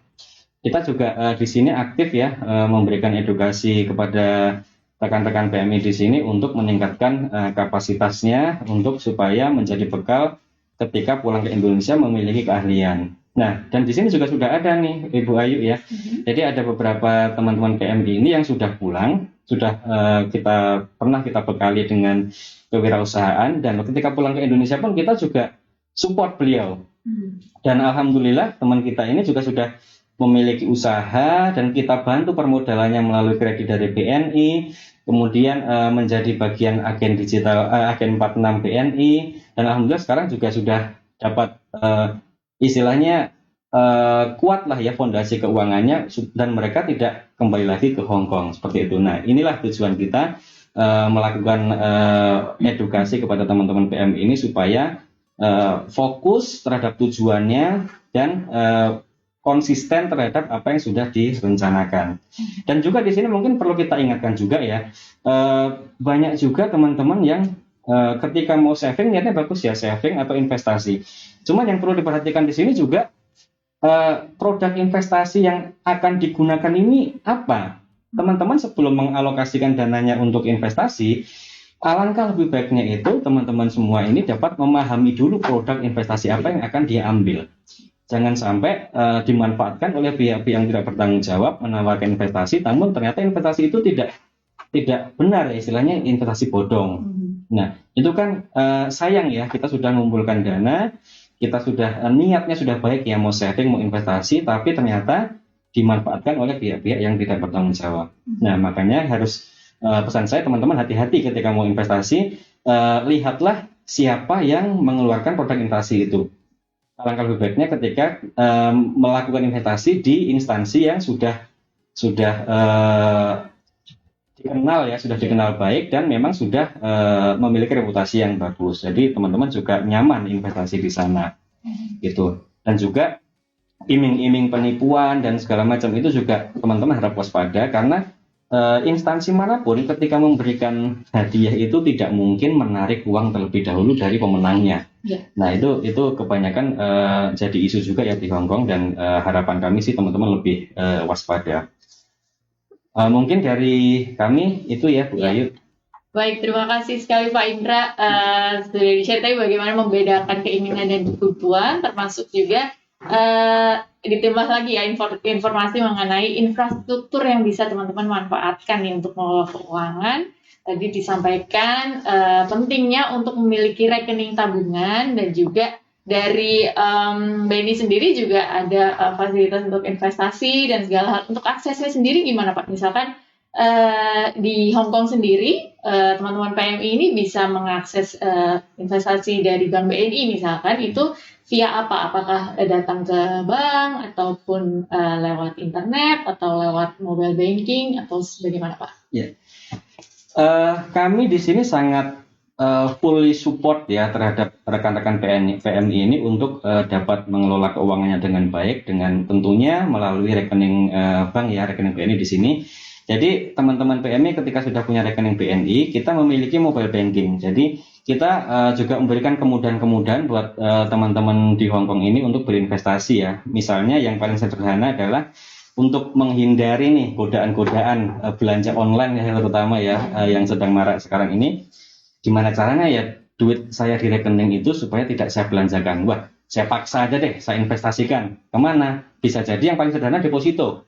Kita juga di sini aktif ya memberikan edukasi kepada rekan-rekan PMI di sini untuk meningkatkan kapasitasnya untuk supaya menjadi bekal ketika pulang ke Indonesia memiliki keahlian. Nah, dan di sini juga sudah ada nih Ibu Ayu ya. Jadi ada beberapa teman-teman PMI ini yang sudah pulang, sudah pernah kita bekali dengan kewirausahaan, dan ketika pulang ke Indonesia pun kita juga support beliau. Dan alhamdulillah teman kita ini juga sudah memiliki usaha dan kita bantu permodalannya melalui kredit dari BNI, kemudian menjadi bagian agen digital agen 46 BNI, dan alhamdulillah sekarang juga sudah dapat istilahnya kuat lah ya fondasi keuangannya, dan mereka tidak kembali lagi ke Hong Kong seperti itu. Nah inilah tujuan kita melakukan edukasi kepada teman-teman PMI ini supaya fokus terhadap tujuannya dan konsisten terhadap apa yang sudah direncanakan. Dan juga di sini mungkin perlu kita ingatkan juga ya, banyak juga teman-teman yang ketika mau saving niatnya bagus ya, saving atau investasi. Cuman yang perlu diperhatikan di sini juga produk investasi yang akan digunakan ini apa? Teman-teman sebelum mengalokasikan dananya untuk investasi, alangkah lebih baiknya itu teman-teman semua ini dapat memahami dulu produk investasi apa yang akan dia ambil. Jangan sampai dimanfaatkan oleh pihak-pihak yang tidak bertanggung jawab menawarkan investasi, namun ternyata investasi itu tidak benar, istilahnya investasi bodong. Nah, itu kan sayang ya, kita sudah mengumpulkan dana, kita sudah niatnya sudah baik ya, mau saving, mau investasi, tapi ternyata dimanfaatkan oleh pihak-pihak yang tidak bertanggung jawab. Nah, makanya harus pesan saya teman-teman hati-hati ketika mau investasi, lihatlah siapa yang mengeluarkan produk investasi itu. Alangkah lebih baiknya ketika melakukan investasi di instansi yang sudah dikenal ya, sudah dikenal baik dan memang sudah memiliki reputasi yang bagus. Jadi teman-teman juga nyaman investasi di sana, gitu. Dan juga iming-iming penipuan dan segala macam itu juga teman-teman harap waspada, karena instansi manapun ketika memberikan hadiah itu tidak mungkin menarik uang terlebih dahulu dari pemenangnya. Ya. Nah itu kebanyakan jadi isu juga ya di Hong Kong, dan harapan kami sih teman-teman lebih waspada. Mungkin dari kami itu ya Bu Ayu. Baik, terima kasih sekali Pak Indra sudah di-share tadi bagaimana membedakan keinginan dan kebutuhan, termasuk juga ditambah lagi ya informasi mengenai infrastruktur yang bisa teman-teman manfaatkan nih untuk mengelola keuangan. Tadi disampaikan pentingnya untuk memiliki rekening tabungan, dan juga dari BNI sendiri juga ada fasilitas untuk investasi dan segala hal. Untuk aksesnya sendiri gimana Pak? Misalkan di Hong Kong sendiri teman-teman PMI ini bisa mengakses investasi dari Bank BNI misalkan, itu via apa? Apakah datang ke bank ataupun lewat internet atau lewat mobile banking atau bagaimana Pak? Ya. Kami di sini sangat fully support ya terhadap rekan-rekan PMI ini untuk dapat mengelola keuangannya dengan baik, dengan tentunya melalui rekening bank ya, rekening BNI di sini. Jadi teman-teman PMI ketika sudah punya rekening BNI, kita memiliki mobile banking. Jadi kita juga memberikan kemudahan-kemudahan buat teman-teman di Hong Kong ini untuk berinvestasi ya. Misalnya yang paling sederhana adalah untuk menghindari nih godaan-godaan belanja online ya, terutama ya yang sedang marak sekarang ini. Gimana caranya ya duit saya di rekening itu supaya tidak saya belanjakan? Wah, saya paksa aja deh, saya investasikan. Kemana? Bisa jadi yang paling sederhana deposito.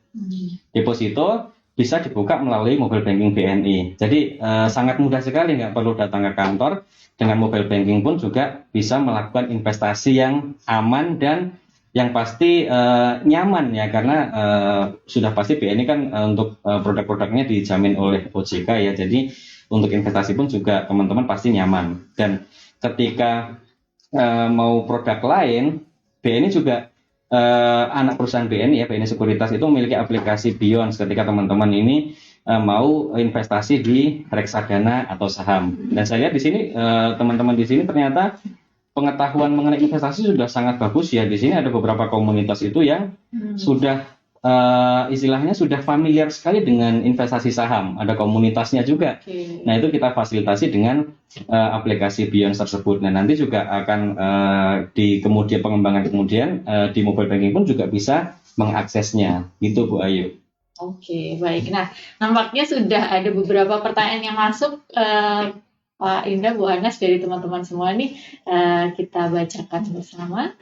Deposito bisa dibuka melalui mobile banking BNI. Jadi sangat mudah sekali, nggak perlu datang ke kantor. Dengan mobile banking pun juga bisa melakukan investasi yang aman dan Yang pasti nyaman ya, karena sudah pasti BNI kan untuk produk-produknya dijamin oleh OJK ya. Jadi untuk investasi pun juga teman-teman pasti nyaman. Dan ketika mau produk lain, BNI juga anak perusahaan BNI ya, BNI Sekuritas itu memiliki aplikasi Beyond ketika teman-teman ini mau investasi di reksadana atau saham. Dan saya lihat di sini teman-teman di sini ternyata pengetahuan mengenai investasi sudah sangat bagus ya. Di sini ada beberapa komunitas itu yang sudah istilahnya sudah familiar sekali dengan investasi saham. Ada komunitasnya juga. Oke. Nah, itu kita fasilitasi dengan aplikasi Beyond tersebut. Nah, nanti juga akan di kemudian pengembangan kemudian di mobile banking pun juga bisa mengaksesnya. Gitu Bu Ayu. Oke, baik. Nah, nampaknya sudah ada beberapa pertanyaan yang masuk, Pak Indra, Bu Anas, dari teman-teman semua nih. Kita bacakan bersama.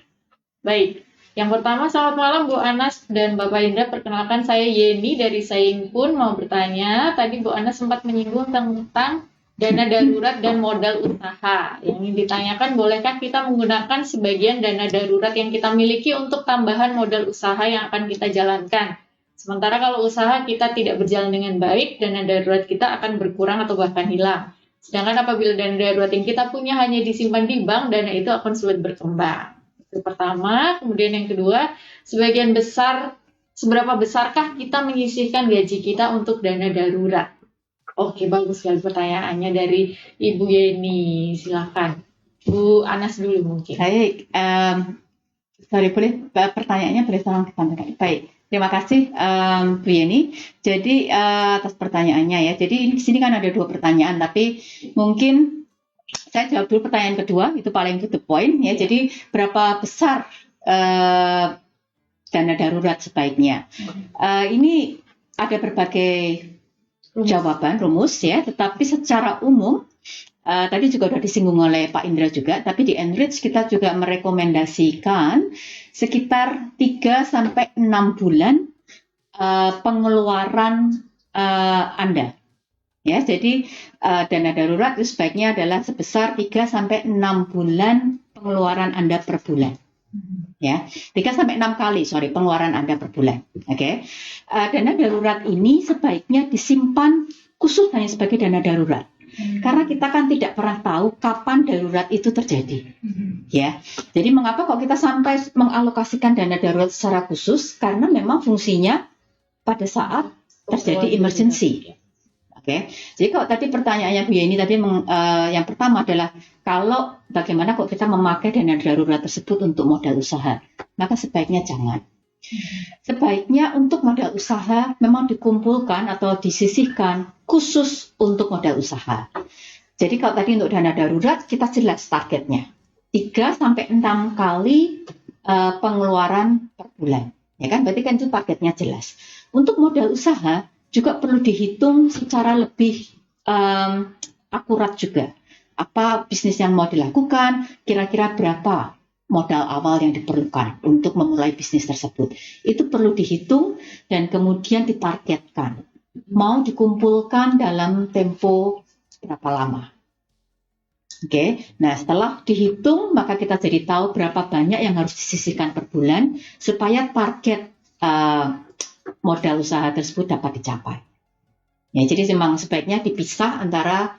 Baik, yang pertama, selamat malam Bu Anas dan Bapak Indra. Perkenalkan, saya Yeni dari Saingpun mau bertanya. Tadi Bu Anas sempat menyinggung tentang dana darurat dan modal usaha. Yang ingin ditanyakan, bolehkah kita menggunakan sebagian dana darurat yang kita miliki untuk tambahan modal usaha yang akan kita jalankan? Sementara kalau usaha kita tidak berjalan dengan baik, dana darurat kita akan berkurang atau bahkan hilang. Sedangkan apabila dana darurat yang kita punya hanya disimpan di bank, dana itu akan sulit berkembang. Itu pertama. Kemudian yang kedua, seberapa besarkah kita menyisihkan gaji kita untuk dana darurat? Oke, bagus sekali pertanyaannya dari Ibu Yeni. Silakan. Bu Anas dulu mungkin. Baik, sorry, boleh pertanyaannya boleh tolong disampaikan. Baik, terima kasih Bu Yeni. Jadi atas pertanyaannya ya. Jadi di sini kan ada 2 pertanyaan, tapi mungkin saya jawab dulu pertanyaan kedua, itu paling to the point ya. Jadi berapa besar dana darurat sebaiknya? Ini ada berbagai jawaban rumus ya, tetapi secara umum tadi juga sudah disinggung oleh Pak Indra juga, tapi di Enrich kita juga merekomendasikan sekitar 3 sampai 6 bulan pengeluaran Anda. Ya, jadi dana darurat itu sebaiknya adalah sebesar 3 sampai 6 bulan pengeluaran Anda per bulan. Ya, 3 sampai 6 kali pengeluaran Anda per bulan. Oke. Dana darurat ini sebaiknya disimpan khusus hanya sebagai dana darurat. Karena kita kan tidak pernah tahu kapan darurat itu terjadi. Ya. Jadi mengapa kok kita sampai mengalokasikan dana darurat secara khusus? Karena memang fungsinya pada saat terjadi emergency. Oke. Jadi kalau tadi pertanyaannya Bu Yeni tadi yang pertama adalah kalau bagaimana kok kita memakai dana darurat tersebut untuk modal usaha, maka sebaiknya jangan. Sebaiknya untuk modal usaha memang dikumpulkan atau disisihkan khusus untuk modal usaha. Jadi kalau tadi untuk dana darurat kita jelas targetnya 3 sampai 6 kali pengeluaran per bulan. Ya kan? Berarti kan itu targetnya jelas. Untuk modal usaha juga perlu dihitung secara lebih akurat juga. Apa bisnis yang mau dilakukan, kira-kira berapa modal awal yang diperlukan untuk memulai bisnis tersebut. Itu perlu dihitung dan kemudian ditargetkan. Mau dikumpulkan dalam tempo berapa lama. Oke. Nah, setelah dihitung maka kita jadi tahu berapa banyak yang harus disisihkan per bulan supaya target modal usaha tersebut dapat dicapai. Ya, jadi memang sebaiknya dipisah antara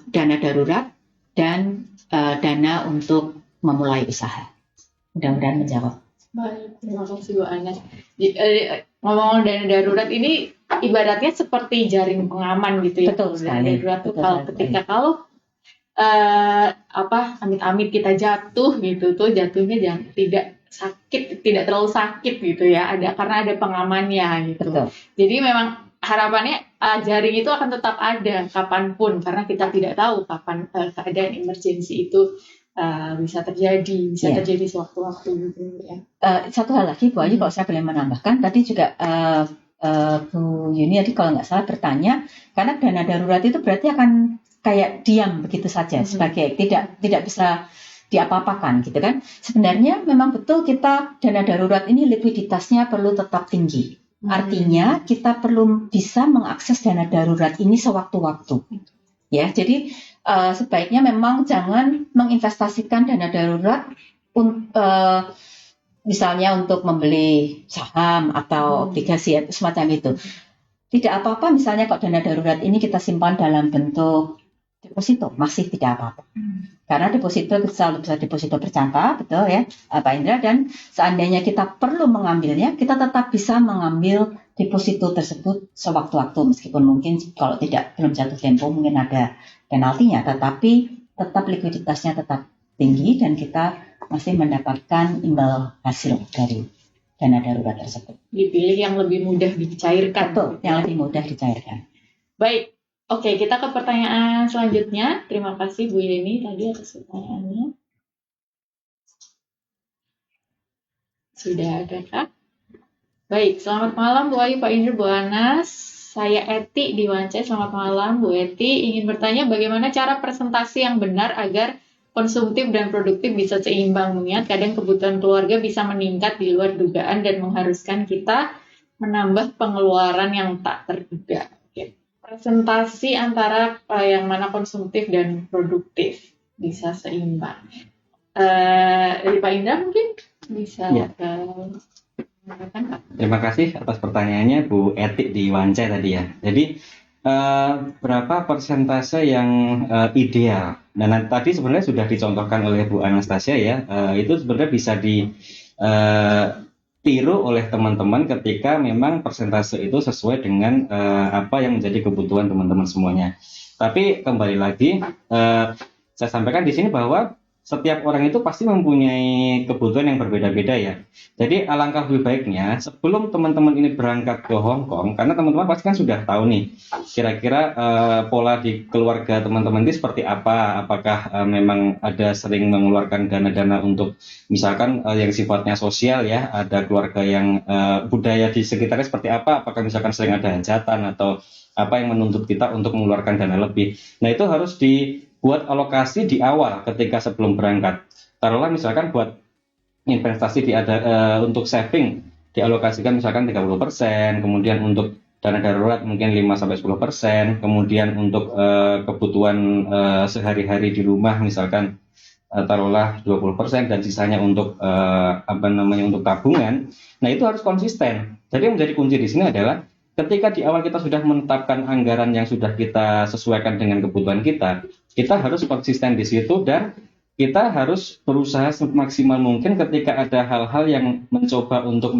dana darurat dan dana untuk memulai usaha. Mudah-mudahan menjawab. Baik, terima kasih Bu Anas. Ngomong dana darurat ini ibaratnya seperti jaring pengaman gitu ya. Betul Dana sekali. darurat tuh Betul kalau sekali. ketika amit-amit kita jatuh gitu tuh jatuhnya jangan tidak terlalu sakit gitu ya. Karena ada pengamannya gitu. Betul. Jadi memang harapannya jaring itu akan tetap ada kapanpun karena kita tidak tahu kapan keadaan emergensi itu bisa terjadi sewaktu-waktu gitu ya. Satu hal lagi Bu Ayu, kalau saya boleh menambahkan, tadi juga Bu Yuni tadi kalau nggak salah bertanya, karena dana darurat itu berarti akan kayak diam begitu saja, sebagai tidak bisa diapa-apakan gitu kan. Sebenarnya memang betul kita dana darurat ini likuiditasnya perlu tetap tinggi. Artinya kita perlu bisa mengakses dana darurat ini sewaktu-waktu. Ya, jadi sebaiknya memang jangan menginvestasikan dana darurat misalnya untuk membeli saham atau obligasi atau semacam itu. Tidak apa-apa misalnya kalau dana darurat ini kita simpan dalam bentuk deposito, masih tidak apa-apa. Karena deposito selalu bisa deposito berjangka, betul ya Pak Indra, dan seandainya kita perlu mengambilnya, kita tetap bisa mengambil deposito tersebut sewaktu-waktu, meskipun mungkin kalau belum jatuh tempo mungkin ada penaltinya, tetapi tetap likuiditasnya tetap tinggi dan kita masih mendapatkan imbal hasil dari dana darurat tersebut. Dipilih yang lebih mudah dicairkan. Betul, yang lebih mudah dicairkan. Baik, oke, kita ke pertanyaan selanjutnya. Terima kasih Bu Yeni tadi atas pertanyaannya. Sudah ada kah? Baik, selamat malam Bu Ayu, Pak Indra, Bu Anas. Saya Eti di Wancai. Selamat malam Bu Eti. Ingin bertanya bagaimana cara presentasi yang benar agar konsumtif dan produktif bisa seimbang, mengingat kadang kebutuhan keluarga bisa meningkat di luar dugaan dan mengharuskan kita menambah pengeluaran yang tak terduga. Oke. Presentasi antara yang mana konsumtif dan produktif bisa seimbang. Dari Pak Indra mungkin bisa Ya. mengatakan, Pak. Terima kasih atas pertanyaannya Bu Etik di Wancai tadi ya. Jadi berapa persentase yang ideal? Dan tadi sebenarnya sudah dicontohkan oleh Bu Anastasia ya. Itu sebenarnya bisa ditiru oleh teman-teman ketika memang persentase itu sesuai dengan apa yang menjadi kebutuhan teman-teman semuanya. Tapi kembali lagi, saya sampaikan di sini bahwa setiap orang itu pasti mempunyai kebutuhan yang berbeda-beda ya. Jadi alangkah lebih baiknya sebelum teman-teman ini berangkat ke Hong Kong, karena teman-teman pasti kan sudah tahu nih kira-kira pola di keluarga teman-teman ini seperti apa. Apakah memang ada sering mengeluarkan dana-dana untuk misalkan yang sifatnya sosial ya, ada keluarga yang budaya di sekitarnya seperti apa, apakah misalkan sering ada hajatan atau apa yang menuntut kita untuk mengeluarkan dana lebih. Nah itu harus dibuat alokasi di awal ketika sebelum berangkat. Taruhlah misalkan buat investasi untuk saving dialokasikan misalkan 30%, kemudian untuk dana darurat mungkin 5-10%, kemudian untuk kebutuhan sehari-hari di rumah misalkan taruhlah 20% dan sisanya untuk untuk tabungan. Nah, itu harus konsisten. Jadi yang menjadi kunci di sini adalah ketika di awal kita sudah menetapkan anggaran yang sudah kita sesuaikan dengan kebutuhan kita harus konsisten di situ dan kita harus berusaha semaksimal mungkin ketika ada hal-hal yang mencoba untuk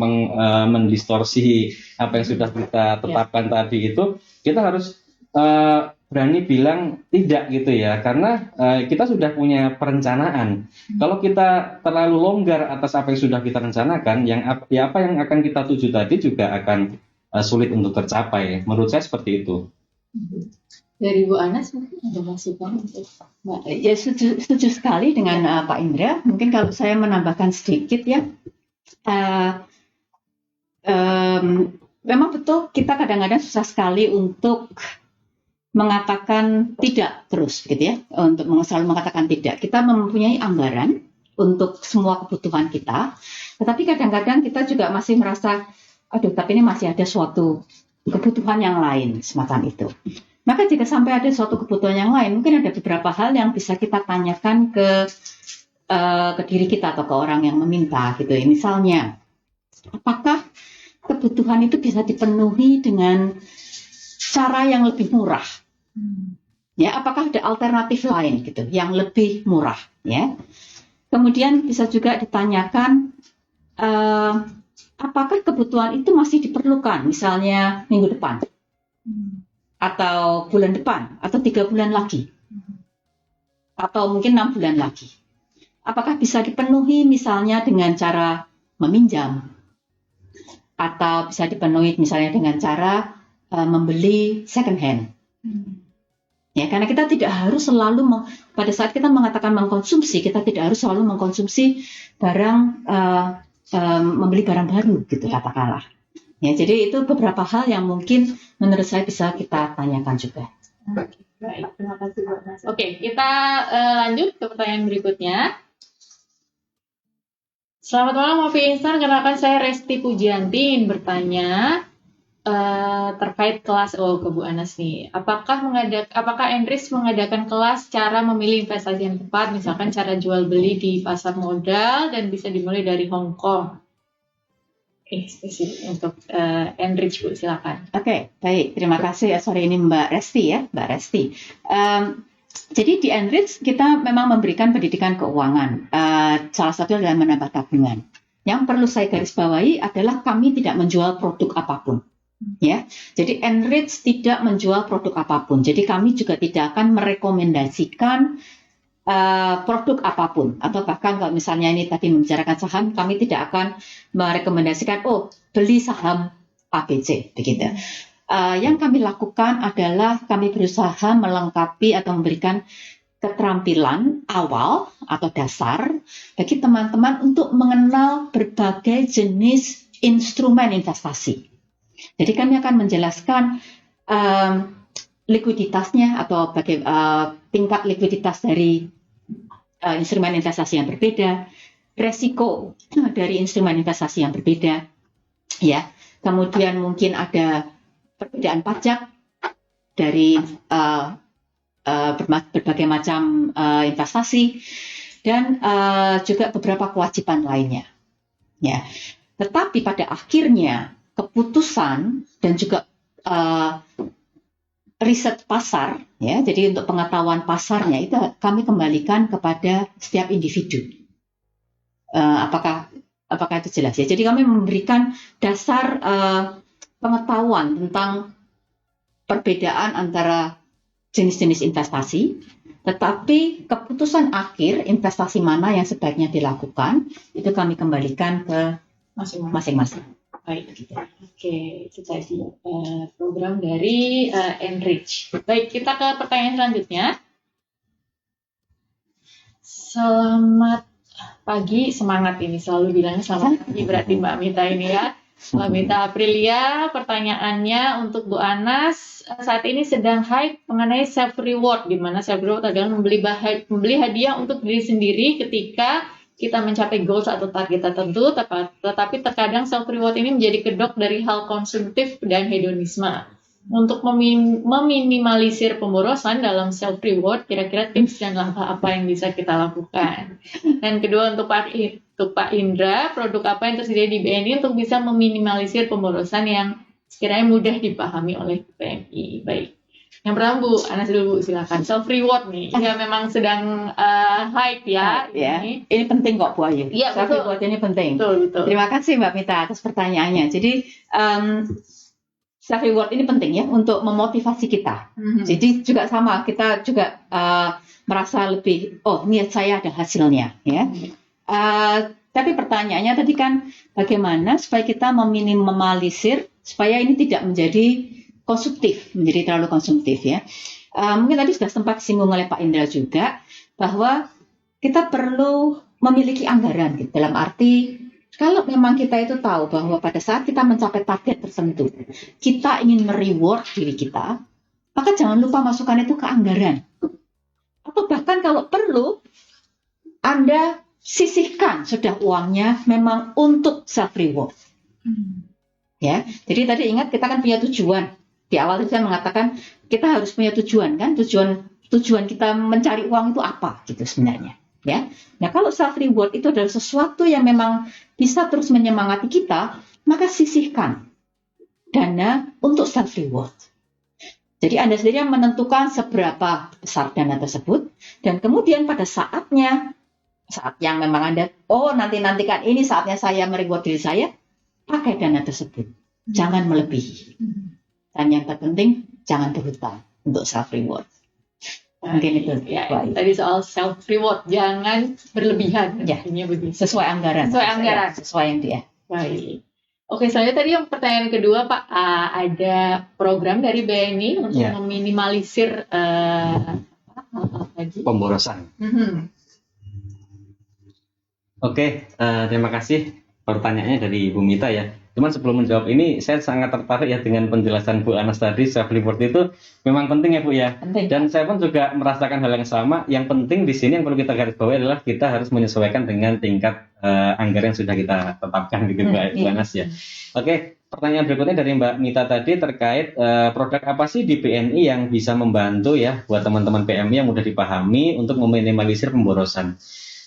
mendistorsi apa yang sudah kita tetapkan tadi itu, kita harus berani bilang tidak gitu ya, karena kita sudah punya perencanaan. Kalau kita terlalu longgar atas apa yang sudah kita rencanakan, apa yang akan kita tuju tadi juga akan sulit untuk tercapai. Menurut saya seperti itu. Dari Bu Anas mungkin ada masukan untuk Mbak. Ya setuju sekali dengan Pak Indra. Mungkin kalau saya menambahkan sedikit ya, memang betul kita kadang-kadang susah sekali untuk mengatakan tidak terus, gitu ya. Untuk selalu mengatakan tidak. Kita mempunyai anggaran untuk semua kebutuhan kita, tetapi kadang-kadang kita juga masih merasa, aduh, tapi ini masih ada suatu kebutuhan yang lain semacam itu. Maka jika sampai ada suatu kebutuhan yang lain, mungkin ada beberapa hal yang bisa kita tanyakan ke diri kita atau ke orang yang meminta, gitu. Misalnya, apakah kebutuhan itu bisa dipenuhi dengan cara yang lebih murah? Ya, apakah ada alternatif lain gitu yang lebih murah? Ya. Kemudian bisa juga ditanyakan, apakah kebutuhan itu masih diperlukan, misalnya minggu depan? Atau bulan depan, atau 3 bulan lagi, atau mungkin 6 bulan lagi. Apakah bisa dipenuhi misalnya dengan cara meminjam, atau bisa dipenuhi misalnya dengan cara membeli second hand. Ya, karena kita tidak harus selalu pada saat kita mengatakan mengkonsumsi, kita tidak harus selalu mengkonsumsi barang, membeli barang baru gitu katakanlah. Ya, jadi itu beberapa hal yang mungkin menurut saya bisa kita tanyakan juga. Baik, terima kasih Bu Anas. Oke, kita lanjut ke pertanyaan berikutnya. Selamat malam Ngopi Instan, kenalkan saya Resti Pujianti, ingin bertanya, terkait kelas ke Bu Anas nih. Apakah Enrich mengadakan kelas cara memilih investasi yang tepat, misalkan cara jual beli di pasar modal dan bisa dimulai dari Hong Kong? Spesifik untuk Enrich, Bu, silakan. Oke, baik. Terima kasih ya sore ini Mbak Resti ya, Mbak Resti. Jadi di Enrich kita memang memberikan pendidikan keuangan. Salah satu adalah menambah tabungan. Yang perlu saya garis bawahi adalah kami tidak menjual produk apapun. Ya, jadi Enrich tidak menjual produk apapun. Jadi kami juga tidak akan merekomendasikan produk apapun. Atau bahkan kalau misalnya ini tadi membicarakan saham, kami tidak akan merekomendasikan beli saham ABC begitu. Yang kami lakukan adalah kami berusaha melengkapi atau memberikan keterampilan awal atau dasar bagi teman-teman untuk mengenal berbagai jenis instrumen investasi. Jadi kami akan menjelaskan likuiditasnya atau tingkat likuiditas dari instrumen investasi yang berbeda, resiko dari instrumen investasi yang berbeda, ya. Kemudian mungkin ada perbedaan pajak dari berbagai macam investasi dan juga beberapa kewajiban lainnya. Ya, tetapi pada akhirnya keputusan dan juga riset pasar, ya. Jadi untuk pengetahuan pasarnya itu kami kembalikan kepada setiap individu. Apakah itu jelas ya? Jadi kami memberikan dasar pengetahuan tentang perbedaan antara jenis-jenis investasi, tetapi keputusan akhir investasi mana yang sebaiknya dilakukan itu kami kembalikan ke masing-masing. Baik, oke, itu tadi program dari Enrich. Baik, kita ke pertanyaan selanjutnya. Selamat pagi, semangat ini selalu bilangnya selamat pagi berarti Mbak Mita ini ya. Mbak Mita Aprilia, pertanyaannya untuk Bu Anas, saat ini sedang hype mengenai self reward, di mana self reward adalah membeli hadiah untuk diri sendiri ketika kita mencapai goals atau target tertentu, tetapi terkadang self reward ini menjadi kedok dari hal konsumtif dan hedonisme. Untuk meminimalisir pemborosan dalam self reward, kira-kira tips dan langkah apa yang bisa kita lakukan? Dan kedua untuk Pak Indra, produk apa yang tersedia di BNI untuk bisa meminimalisir pemborosan yang sekiranya mudah dipahami oleh PMI? Baik. Yang pertama Bu Anas dulu, Bu, silakan. Self reward nih, ya memang sedang hype ya. Ini penting kok Bu Ayu. Iya, self reward ini penting. Betul. Terima kasih Mbak Mita atas pertanyaannya. Jadi self reward ini penting ya untuk memotivasi kita. Jadi juga sama, kita juga merasa lebih niat saya ada hasilnya ya. Tapi pertanyaannya tadi kan bagaimana supaya kita meminimalisir supaya ini tidak menjadi terlalu konsumtif ya. Mungkin tadi sudah sempat disinggung oleh Pak Indra juga bahwa kita perlu memiliki anggaran gitu, dalam arti kalau memang kita itu tahu bahwa pada saat kita mencapai target tertentu, kita ingin mereward diri kita, maka jangan lupa masukkan itu ke anggaran. Atau bahkan kalau perlu, Anda sisihkan sudah uangnya memang untuk self reward. Ya, jadi tadi ingat kita kan punya tujuan. Di awal saya mengatakan kita harus punya tujuan kan, tujuan kita mencari uang itu apa gitu sebenarnya. Ya, nah kalau self reward itu adalah sesuatu yang memang bisa terus menyemangati kita, maka sisihkan dana untuk self reward. Jadi Anda sendiri yang menentukan seberapa besar dana tersebut, dan kemudian pada saat yang memang Anda nantikan ini saatnya saya mereward diri saya, pakai dana tersebut, jangan melebihi. Dan yang terpenting jangan berhutang untuk self reward. Mungkin itu ya, tadi soal self reward jangan berlebihan ya, ini begitu. Sesuai anggaran sesuai yang dia. Baik. Oke, selanjutnya tadi yang pertanyaan kedua Pak, ada program dari BNI untuk meminimalisir pemborosan. Oke, terima kasih pertanyaannya dari Bu Mita ya. Cuman sebelum menjawab ini, saya sangat tertarik ya dengan penjelasan Bu Anas tadi. Self reward itu memang penting ya Bu ya. Penting. Dan saya pun juga merasakan hal yang sama. Yang penting di sini yang perlu kita garis bawahi adalah kita harus menyesuaikan dengan tingkat anggaran yang sudah kita tetapkan gitu Bu Anas ya. Oke, pertanyaan berikutnya dari Mbak Mita tadi terkait produk apa sih di BNI yang bisa membantu ya buat teman-teman PMI yang mudah dipahami untuk meminimalisir pemborosan.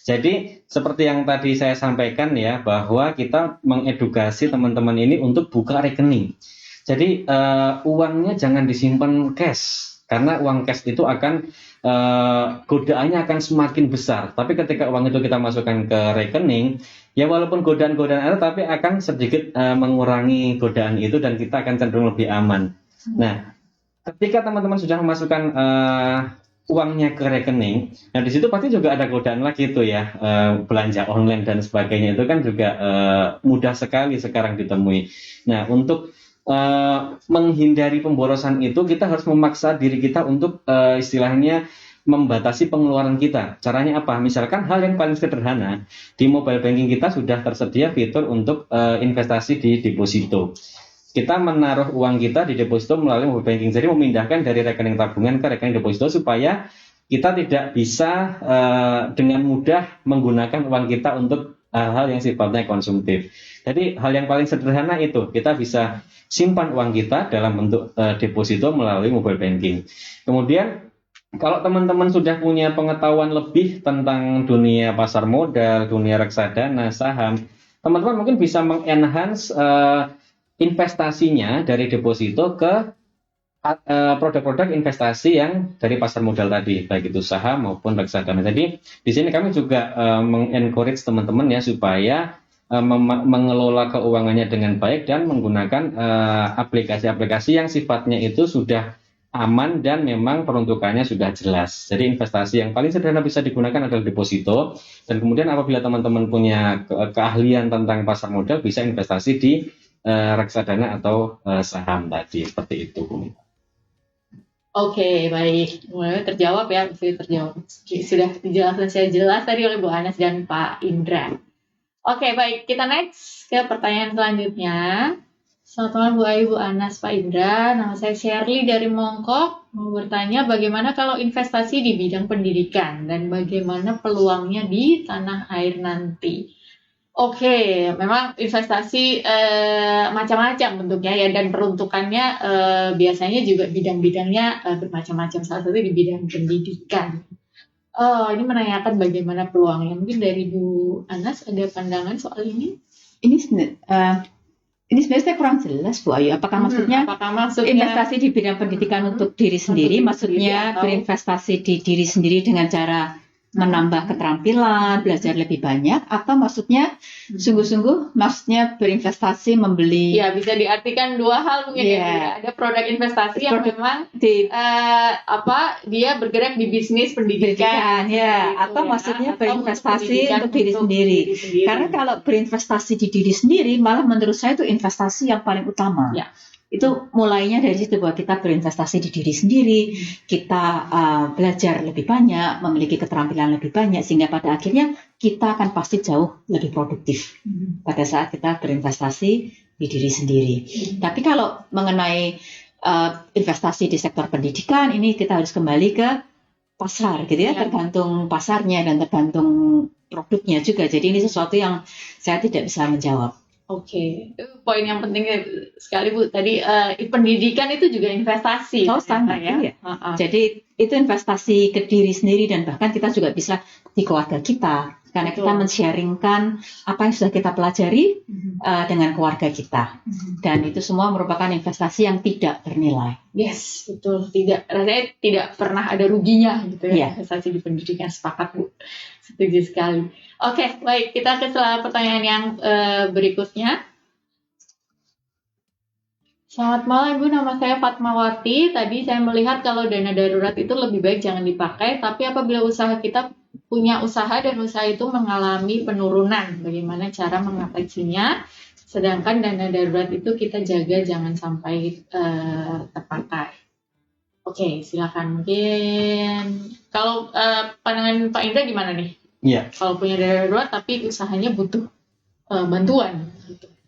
Jadi seperti yang tadi saya sampaikan ya, bahwa kita mengedukasi teman-teman ini untuk buka rekening. Jadi uangnya jangan disimpan cash, karena uang cash itu akan godaannya akan semakin besar. Tapi ketika uang itu kita masukkan ke rekening, ya walaupun godaan-godaan ada, tapi akan sedikit mengurangi godaan itu dan kita akan cenderung lebih aman. Nah, ketika teman-teman sudah memasukkan uangnya ke rekening, nah di situ pasti juga ada godaan lagi tuh ya, belanja online dan sebagainya itu kan juga mudah sekali sekarang ditemui. Nah, untuk menghindari pemborosan itu kita harus memaksa diri kita untuk istilahnya membatasi pengeluaran kita. Caranya apa? Misalkan hal yang paling sederhana, di mobile banking kita sudah tersedia fitur untuk investasi di deposito. Kita menaruh uang kita di deposito melalui mobile banking, jadi memindahkan dari rekening tabungan ke rekening deposito supaya kita tidak bisa dengan mudah menggunakan uang kita untuk hal yang sifatnya konsumtif. Jadi hal yang paling sederhana itu, kita bisa simpan uang kita dalam bentuk deposito melalui mobile banking. Kemudian kalau teman-teman sudah punya pengetahuan lebih tentang dunia pasar modal, dunia reksadana, saham, teman-teman mungkin bisa mengenhance investasinya dari deposito ke produk-produk investasi yang dari pasar modal tadi, baik itu saham maupun reksadana. Jadi di sini kami juga mengencourage teman-teman ya supaya mengelola keuangannya dengan baik dan menggunakan aplikasi-aplikasi yang sifatnya itu sudah aman dan memang peruntukannya sudah jelas. Jadi investasi yang paling sederhana bisa digunakan adalah deposito, dan kemudian apabila teman-teman punya keahlian tentang pasar modal bisa investasi di reksadana atau saham tadi, seperti itu. Oke, baik. Mulai terjawab ya, terjawab. Sudah dijelaskan secara jelas tadi oleh Bu Anas dan Pak Indra. Oke, baik. Kita next ke pertanyaan selanjutnya. Selamat malam Bu Ayu, Bu Anas, Pak Indra. Nama saya Shirley dari Mongkok. Mau bertanya bagaimana kalau investasi di bidang pendidikan dan bagaimana peluangnya di tanah air nanti? Oke, memang investasi macam-macam bentuknya ya, dan peruntukannya biasanya juga bidang-bidangnya bermacam-macam. Salah satu di bidang pendidikan. Ini menanyakan bagaimana peluangnya. Mungkin dari Bu Anas ada pandangan soal ini? Ini sebenarnya saya kurang jelas Bu Ayu. Apakah maksudnya investasi di bidang pendidikan untuk diri sendiri? Maksudnya berinvestasi di diri sendiri dengan cara menambah keterampilan, belajar lebih banyak, atau maksudnya sungguh-sungguh maksudnya berinvestasi membeli? Ya, bisa diartikan dua hal mungkin ya. Ada produk investasi yang memang dia bergerak di bisnis pendidikan ya, gitu, atau maksudnya berinvestasi untuk diri sendiri. Karena kalau berinvestasi di diri sendiri malah menurut saya itu investasi yang paling utama. Ya. Itu mulainya dari situ, bahwa kita berinvestasi di diri sendiri, kita belajar lebih banyak, memiliki keterampilan lebih banyak, sehingga pada akhirnya kita akan pasti jauh lebih produktif pada saat kita berinvestasi di diri sendiri. Tapi kalau mengenai investasi di sektor pendidikan, ini kita harus kembali ke pasar gitu ya, tergantung pasarnya dan tergantung produknya juga. Jadi ini sesuatu yang saya tidak bisa menjawab. Oke, itu poin yang penting sekali Bu. Tadi pendidikan itu juga investasi. Sangat ya. Jadi itu investasi ke diri sendiri, dan bahkan kita juga bisa di keluarga kita, karena kita men-sharingkan apa yang sudah kita pelajari dengan keluarga kita. Dan itu semua merupakan investasi yang tidak bernilai. Yes, betul. Rasanya tidak pernah ada ruginya gitu ya. Investasi di pendidikan, sepakat Bu. Setuju sekali. Oke, baik. Kita ke pertanyaan yang berikutnya. Selamat malam Ibu, nama saya Fatmawati. Tadi saya melihat kalau dana darurat itu lebih baik jangan dipakai, tapi apabila usaha kita punya usaha dan usaha itu mengalami penurunan, bagaimana cara mengatasinya? Sedangkan dana darurat itu kita jaga jangan sampai terpakai. Oke, silakan. Mungkin kalau pandangan Pak Indra gimana nih? Iya. Kalau punya dana darurat tapi usahanya butuh bantuan.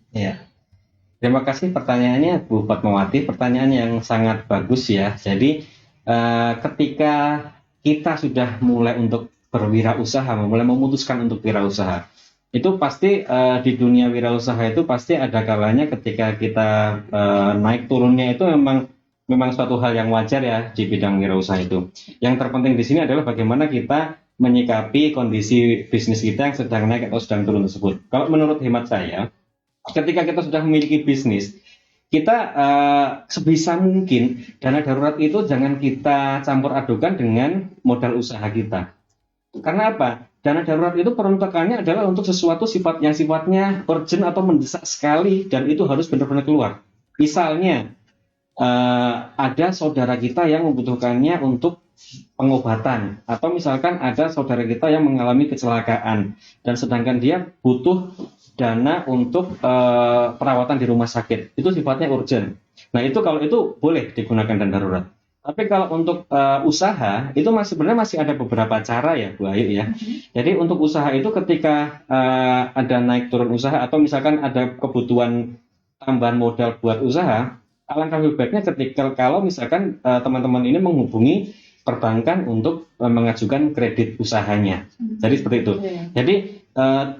Iya. Terima kasih pertanyaannya Bu Fatmawati. Pertanyaan yang sangat bagus ya. Jadi ketika kita sudah mulai untuk berwirausaha, mulai memutuskan untuk wirausaha, itu pasti di dunia wirausaha itu pasti ada kalanya ketika kita naik turunnya itu memang suatu hal yang wajar ya di bidang wirausaha itu. Yang terpenting di sini adalah bagaimana kita menyikapi kondisi bisnis kita yang sedang naik atau sedang turun tersebut. Kalau menurut hemat saya, ketika kita sudah memiliki bisnis, kita sebisa mungkin dana darurat itu jangan kita campur adukan dengan modal usaha kita. Karena apa? Dana darurat itu peruntukannya adalah untuk sesuatu yang sifatnya urgent atau mendesak sekali dan itu harus benar-benar keluar. Misalnya ada saudara kita yang membutuhkannya untuk pengobatan, atau misalkan ada saudara kita yang mengalami kecelakaan dan sedangkan dia butuh dana untuk perawatan di rumah sakit, itu sifatnya urgent. Nah itu kalau itu boleh digunakan dana darurat. Tapi kalau untuk usaha itu sebenarnya masih ada beberapa cara ya Bu Ayu ya. Jadi untuk usaha itu ketika ada naik turun usaha atau misalkan ada kebutuhan tambahan modal buat usaha, alangkah lebih baiknya ketika kalau misalkan teman-teman ini menghubungi perbankan untuk mengajukan kredit usahanya. Jadi seperti itu. Jadi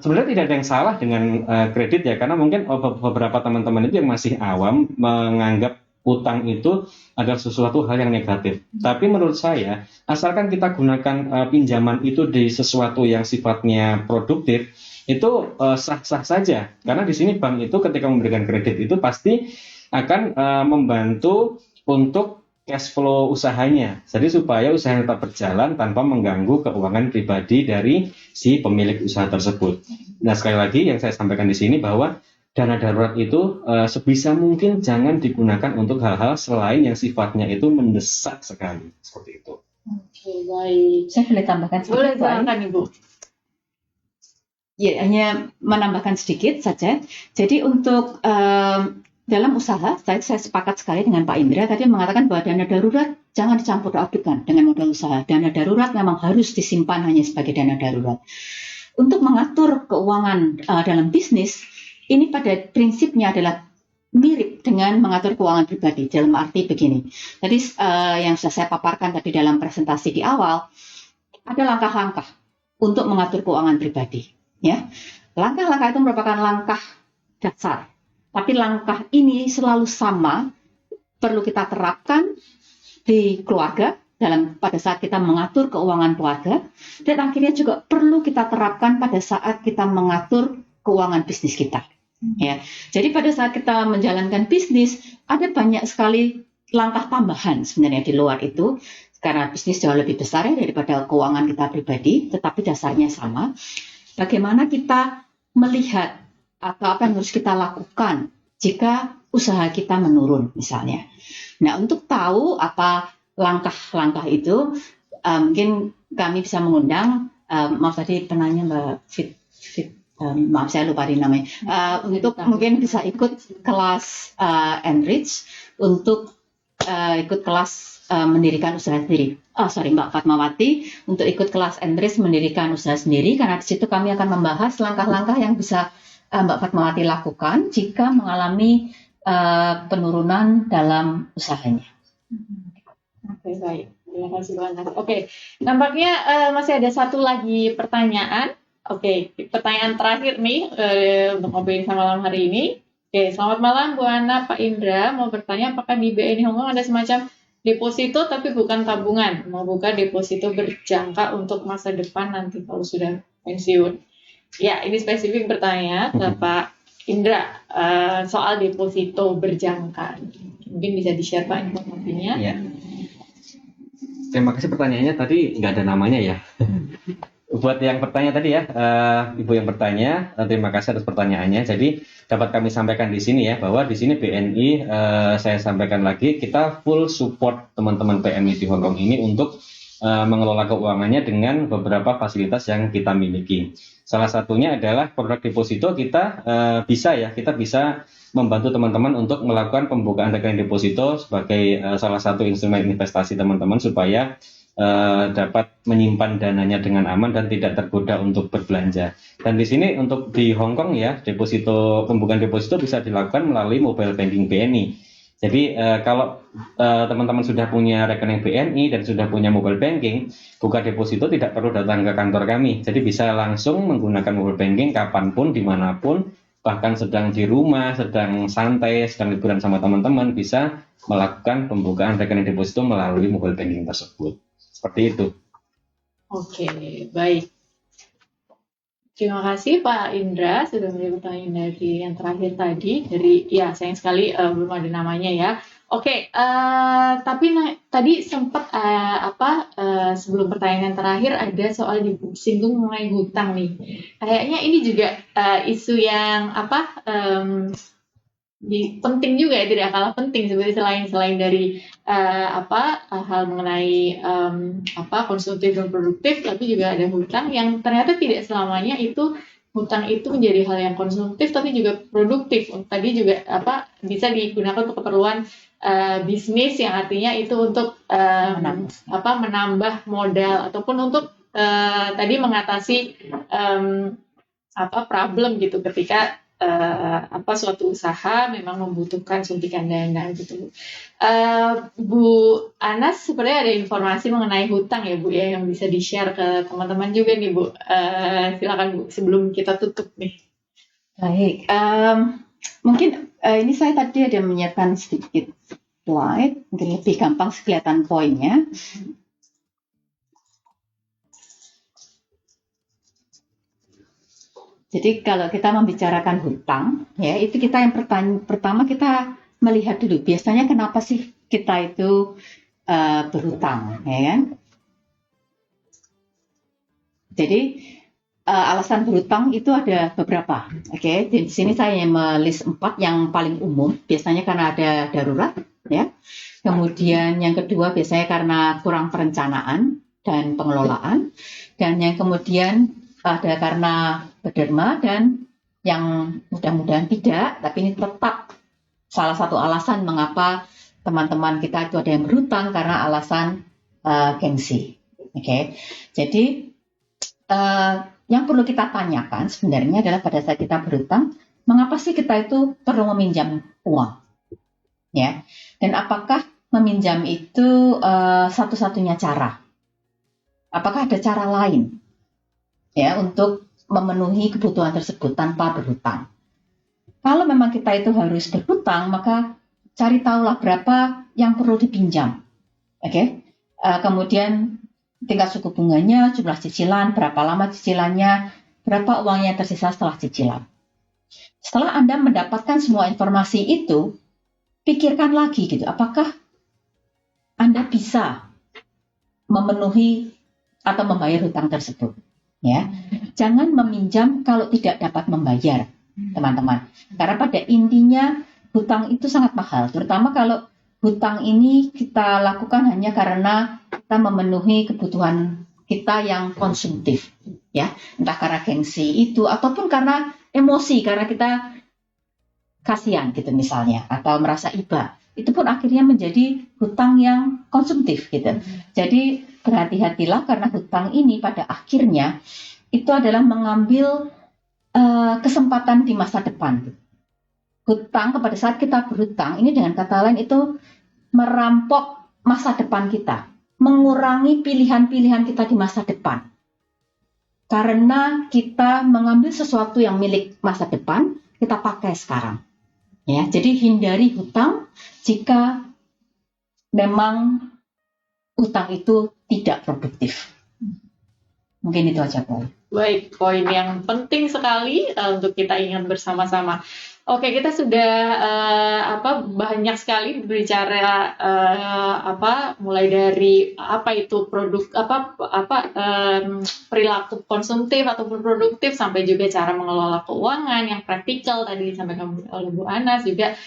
sebenarnya tidak ada yang salah dengan kredit ya, karena mungkin beberapa teman-teman itu yang masih awam menganggap utang itu adalah sesuatu hal yang negatif. Tapi menurut saya, asalkan kita gunakan pinjaman itu di sesuatu yang sifatnya produktif, itu sah-sah saja. Karena di sini bank itu ketika memberikan kredit itu pasti akan membantu untuk cash flow usahanya. Jadi supaya usahanya tetap berjalan tanpa mengganggu keuangan pribadi dari si pemilik usaha tersebut. Nah, sekali lagi yang saya sampaikan di sini bahwa dana darurat itu sebisa mungkin jangan digunakan untuk hal-hal selain yang sifatnya itu mendesak sekali. Seperti itu. Oke, baik. Saya boleh tambahkan sedikit? Boleh, silakan Ibu. Ya, hanya menambahkan sedikit saja. Jadi untuk dalam usaha, saya sepakat sekali dengan Pak Indra tadi mengatakan bahwa dana darurat jangan dicampur adukan dengan modal usaha. Dana darurat memang harus disimpan hanya sebagai dana darurat. Untuk mengatur keuangan dalam bisnis, ini pada prinsipnya adalah mirip dengan mengatur keuangan pribadi. Dalam arti begini, tadi yang sudah saya paparkan tadi dalam presentasi di awal, ada langkah-langkah untuk mengatur keuangan pribadi. Ya, langkah-langkah itu merupakan langkah dasar. Tapi langkah ini selalu sama, perlu kita terapkan di keluarga pada saat kita mengatur keuangan keluarga, dan akhirnya juga perlu kita terapkan pada saat kita mengatur keuangan bisnis kita. Ya, jadi pada saat kita menjalankan bisnis, ada banyak sekali langkah tambahan sebenarnya di luar itu, karena bisnis jauh lebih besar ya daripada keuangan kita pribadi, tetapi dasarnya sama. Bagaimana kita melihat atau apa yang harus kita lakukan jika usaha kita menurun misalnya. Nah, untuk tahu apa langkah-langkah itu, mungkin kami bisa mengundang, maaf tadi penanya Mbak maaf saya lupa di namanya, untuk mungkin bisa ikut kelas Enrich, untuk ikut kelas mendirikan usaha sendiri. Mbak Fatmawati, untuk ikut kelas Enrich mendirikan usaha sendiri, karena di situ kami akan membahas langkah-langkah yang bisa Mbak Fatmawati lakukan jika mengalami penurunan dalam usahanya. Oke, baik. Terima kasih banyak. Oke, nampaknya masih ada satu lagi pertanyaan. Oke, pertanyaan terakhir nih untuk ngobrolin sama malam hari ini. Oke, selamat malam Bu Ana, Pak Indra. Mau bertanya apakah di BNI Hong Kong ada semacam deposito tapi bukan tabungan, mau buka deposito berjangka untuk masa depan nanti kalau sudah pensiun. Ya, ini spesifik bertanya ke Pak Indra soal deposito berjangka. Mungkin bisa di-share Pak informasinya. Ya. Terima kasih pertanyaannya, tadi nggak ada namanya ya. Buat yang bertanya tadi ya, Ibu yang bertanya, terima kasih atas pertanyaannya. Jadi dapat kami sampaikan di sini ya, bahwa di sini BNI, saya sampaikan lagi, kita full support teman-teman PMI di Hong Kong ini untuk mengelola keuangannya dengan beberapa fasilitas yang kita miliki. Salah satunya adalah produk deposito kita bisa membantu teman-teman untuk melakukan pembukaan rekening deposito sebagai salah satu instrumen investasi teman-teman supaya dapat menyimpan dananya dengan aman dan tidak tergoda untuk berbelanja. Dan di sini untuk di Hong Kong ya, pembukaan deposito bisa dilakukan melalui mobile banking BNI. Jadi kalau teman-teman sudah punya rekening BNI dan sudah punya mobile banking, buka deposito tidak perlu datang ke kantor kami. Jadi bisa langsung menggunakan mobile banking kapanpun, dimanapun, bahkan sedang di rumah, sedang santai, sedang liburan sama teman-teman, bisa melakukan pembukaan rekening deposito melalui mobile banking tersebut. Seperti itu. Oke, baik. Terima kasih Pak Indra sudah menjawab pertanyaan dari yang terakhir tadi. Ya sayang sekali belum ada namanya ya. Oke, tapi tadi sempat sebelum pertanyaan yang terakhir ada soal disinggung mengenai hutang nih. Kayaknya ini juga isu yang penting juga ya, tidak kalah penting sebenarnya selain dari hal mengenai konsumtif dan produktif, tapi juga ada hutang yang ternyata tidak selamanya itu hutang itu menjadi hal yang konsumtif tapi juga produktif. Tadi juga bisa digunakan untuk keperluan bisnis yang artinya itu untuk menambah modal ataupun untuk tadi mengatasi problem gitu ketika suatu usaha memang membutuhkan suntikan dana gitu. Bu Anas sebenarnya ada informasi mengenai hutang ya Bu ya yang bisa di-share ke teman-teman juga nih Bu. Silakan Bu sebelum kita tutup nih. Baik, mungkin ini saya tadi ada menyiapkan sedikit slide, mungkin lebih gampang kelihatan poinnya. Jadi kalau kita membicarakan hutang, ya itu kita yang pertama kita melihat dulu biasanya kenapa sih kita itu berhutang, ya kan? Jadi alasan berhutang itu ada beberapa, oke? Di sini saya melis 4 yang paling umum, biasanya karena ada darurat, ya. Kemudian yang kedua biasanya karena kurang perencanaan dan pengelolaan, dan yang kemudian ada karena berderma dan yang mudah-mudahan tidak, tapi ini tetap salah satu alasan mengapa teman-teman kita itu ada yang berhutang karena alasan gengsi. Oke. Jadi yang perlu kita tanyakan sebenarnya adalah pada saat kita berhutang, mengapa sih kita itu perlu meminjam uang? Ya. Dan apakah meminjam itu satu-satunya cara? Apakah ada cara lain? Ya, untuk memenuhi kebutuhan tersebut tanpa berhutang. Kalau memang kita itu harus berhutang, maka cari tahulah berapa yang perlu dipinjam. Oke. Kemudian tingkat suku bunganya, jumlah cicilan, berapa lama cicilannya, berapa uang yang tersisa setelah cicilan. Setelah Anda mendapatkan semua informasi itu, pikirkan lagi gitu, apakah Anda bisa memenuhi atau membayar hutang tersebut. Ya, jangan meminjam kalau tidak dapat membayar, teman-teman. Karena pada intinya hutang itu sangat mahal, terutama kalau hutang ini kita lakukan hanya karena kita memenuhi kebutuhan kita yang konsumtif, ya, entah karena gengsi itu ataupun karena emosi, karena kita kasihan gitu misalnya, atau merasa iba. Itu pun akhirnya menjadi hutang yang konsumtif gitu. Jadi berhati-hatilah karena hutang ini pada akhirnya itu adalah mengambil kesempatan di masa depan. Hutang pada saat kita berhutang ini dengan kata lain itu merampok masa depan kita, mengurangi pilihan-pilihan kita di masa depan. Karena kita mengambil sesuatu yang milik masa depan, kita pakai sekarang. Ya, jadi hindari hutang jika memang hutang itu tidak produktif. Mungkin itu aja, Pak. Baik, poin yang penting sekali untuk kita ingat bersama-sama. Oke, kita sudah banyak sekali berbicara mulai dari apa itu produk perilaku konsumtif ataupun produktif sampai juga cara mengelola keuangan yang praktikal tadi disampaikan oleh Bu Anas, juga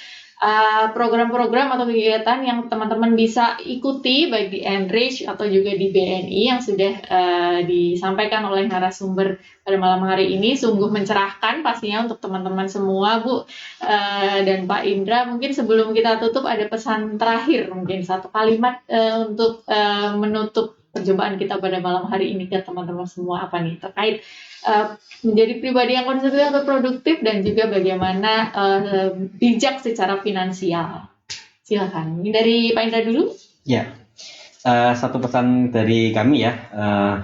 program-program atau kegiatan yang teman-teman bisa ikuti baik di Enrich atau juga di BNI yang sudah disampaikan oleh narasumber pada malam hari ini. Sungguh mencerahkan pastinya untuk teman-teman semua, Bu dan Pak Indra. Mungkin sebelum kita tutup ada pesan terakhir, mungkin satu kalimat untuk menutup perjumpaan kita pada malam hari ini ke teman-teman semua, apa nih terkait menjadi pribadi yang konsumtif atau produktif dan juga bagaimana bijak secara finansial. Silakan. Ini dari Pak Indra dulu. Ya, satu pesan dari kami ya,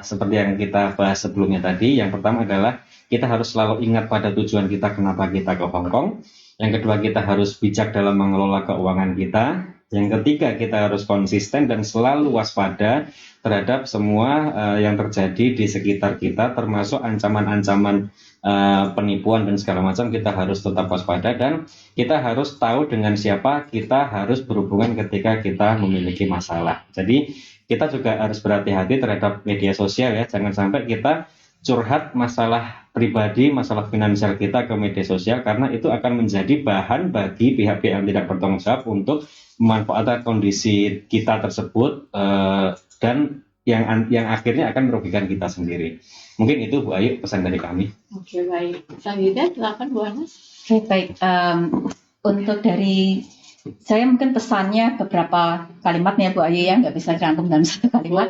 seperti yang kita bahas sebelumnya tadi. Yang pertama adalah kita harus selalu ingat pada tujuan kita kenapa kita ke Hong Kong. Yang kedua, kita harus bijak dalam mengelola keuangan kita. Yang ketiga, kita harus konsisten dan selalu waspada terhadap semua yang terjadi di sekitar kita, termasuk ancaman-ancaman penipuan dan segala macam. Kita harus tetap waspada dan kita harus tahu dengan siapa kita harus berhubungan ketika kita memiliki masalah. Jadi kita juga harus berhati-hati terhadap media sosial ya. Jangan sampai kita curhat masalah pribadi, masalah finansial kita ke media sosial, karena itu akan menjadi bahan bagi pihak-pihak yang tidak bertanggung jawab untuk memanfaatkan kondisi kita tersebut dan yang akhirnya akan merugikan kita sendiri. Mungkin itu Bu Ayu pesan dari kami. Oke, baik. Selanjutnya silakan Bu Anas. Oke, baik. Untuk dari saya mungkin pesannya beberapa kalimat nih ya Bu Ayu ya, nggak bisa dirangkum dalam satu kalimat.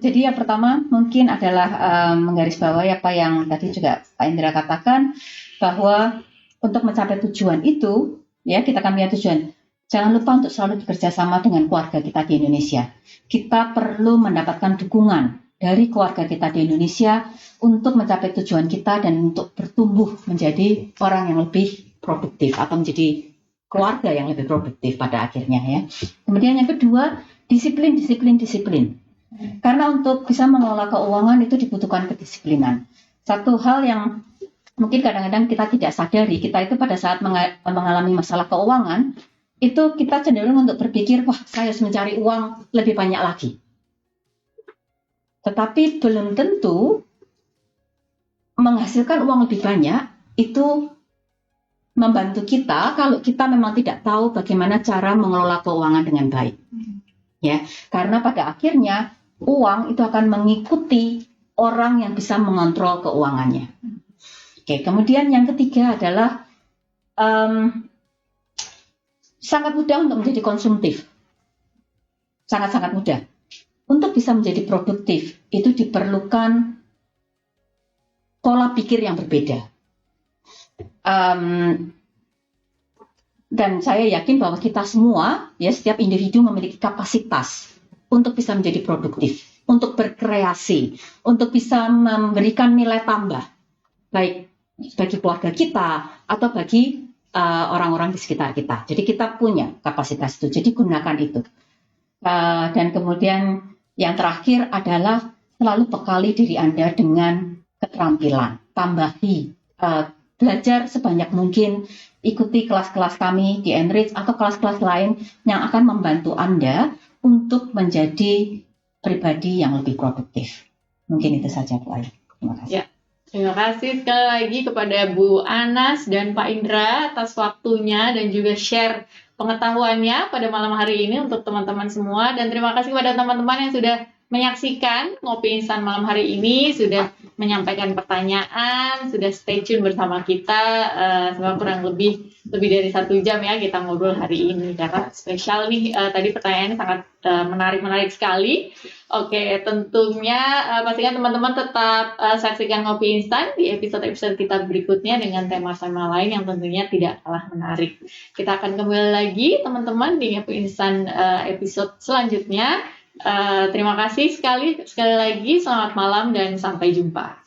Jadi yang pertama mungkin adalah menggarisbawahi apa yang tadi juga Pak Indra katakan, bahwa untuk mencapai tujuan itu, ya kita akan punya tujuan. Jangan lupa untuk selalu bekerja sama dengan keluarga kita di Indonesia. Kita perlu mendapatkan dukungan dari keluarga kita di Indonesia untuk mencapai tujuan kita dan untuk bertumbuh menjadi orang yang lebih produktif atau menjadi keluarga yang lebih produktif pada akhirnya ya. Kemudian yang kedua, disiplin. Karena untuk bisa mengelola keuangan itu dibutuhkan kedisiplinan. Satu hal yang mungkin kadang-kadang kita tidak sadari, kita itu pada saat mengalami masalah keuangan, itu kita cenderung untuk berpikir, wah saya harus mencari uang lebih banyak lagi. Tetapi belum tentu menghasilkan uang lebih banyak itu membantu kita kalau kita memang tidak tahu bagaimana cara mengelola keuangan dengan baik. Ya, karena pada akhirnya uang itu akan mengikuti orang yang bisa mengontrol keuangannya. Oke, kemudian yang ketiga adalah sangat mudah untuk menjadi konsumtif. Sangat-sangat mudah. Untuk bisa menjadi produktif itu diperlukan pola pikir yang berbeda. Dan saya yakin bahwa kita semua, ya setiap individu memiliki kapasitas untuk bisa menjadi produktif, untuk berkreasi, untuk bisa memberikan nilai tambah, baik bagi keluarga kita atau bagi orang-orang di sekitar kita. Jadi kita punya kapasitas itu, jadi gunakan itu. Dan kemudian yang terakhir adalah selalu bekali diri Anda dengan keterampilan, tambahi. Belajar sebanyak mungkin, ikuti kelas-kelas kami di Enrich atau kelas-kelas lain yang akan membantu Anda untuk menjadi pribadi yang lebih produktif. Mungkin itu saja Bu Ayu. Terima kasih. Ya, terima kasih sekali lagi kepada Bu Anas dan Pak Indra atas waktunya dan juga share pengetahuannya pada malam hari ini untuk teman-teman semua. Dan terima kasih kepada teman-teman yang sudah menyaksikan Ngopi Instan malam hari ini, sudah menyampaikan pertanyaan, sudah stay tune bersama kita selama kurang lebih dari 1 jam ya kita ngobrol hari ini, karena spesial nih, tadi pertanyaannya sangat menarik sekali. Oke, tentunya pastikan teman-teman tetap saksikan Ngopi Instan di episode-episode kita berikutnya dengan tema-tema lain yang tentunya tidak kalah menarik. Kita akan kembali lagi teman-teman di Ngopi Instan episode selanjutnya. Terima kasih sekali lagi, selamat malam dan sampai jumpa.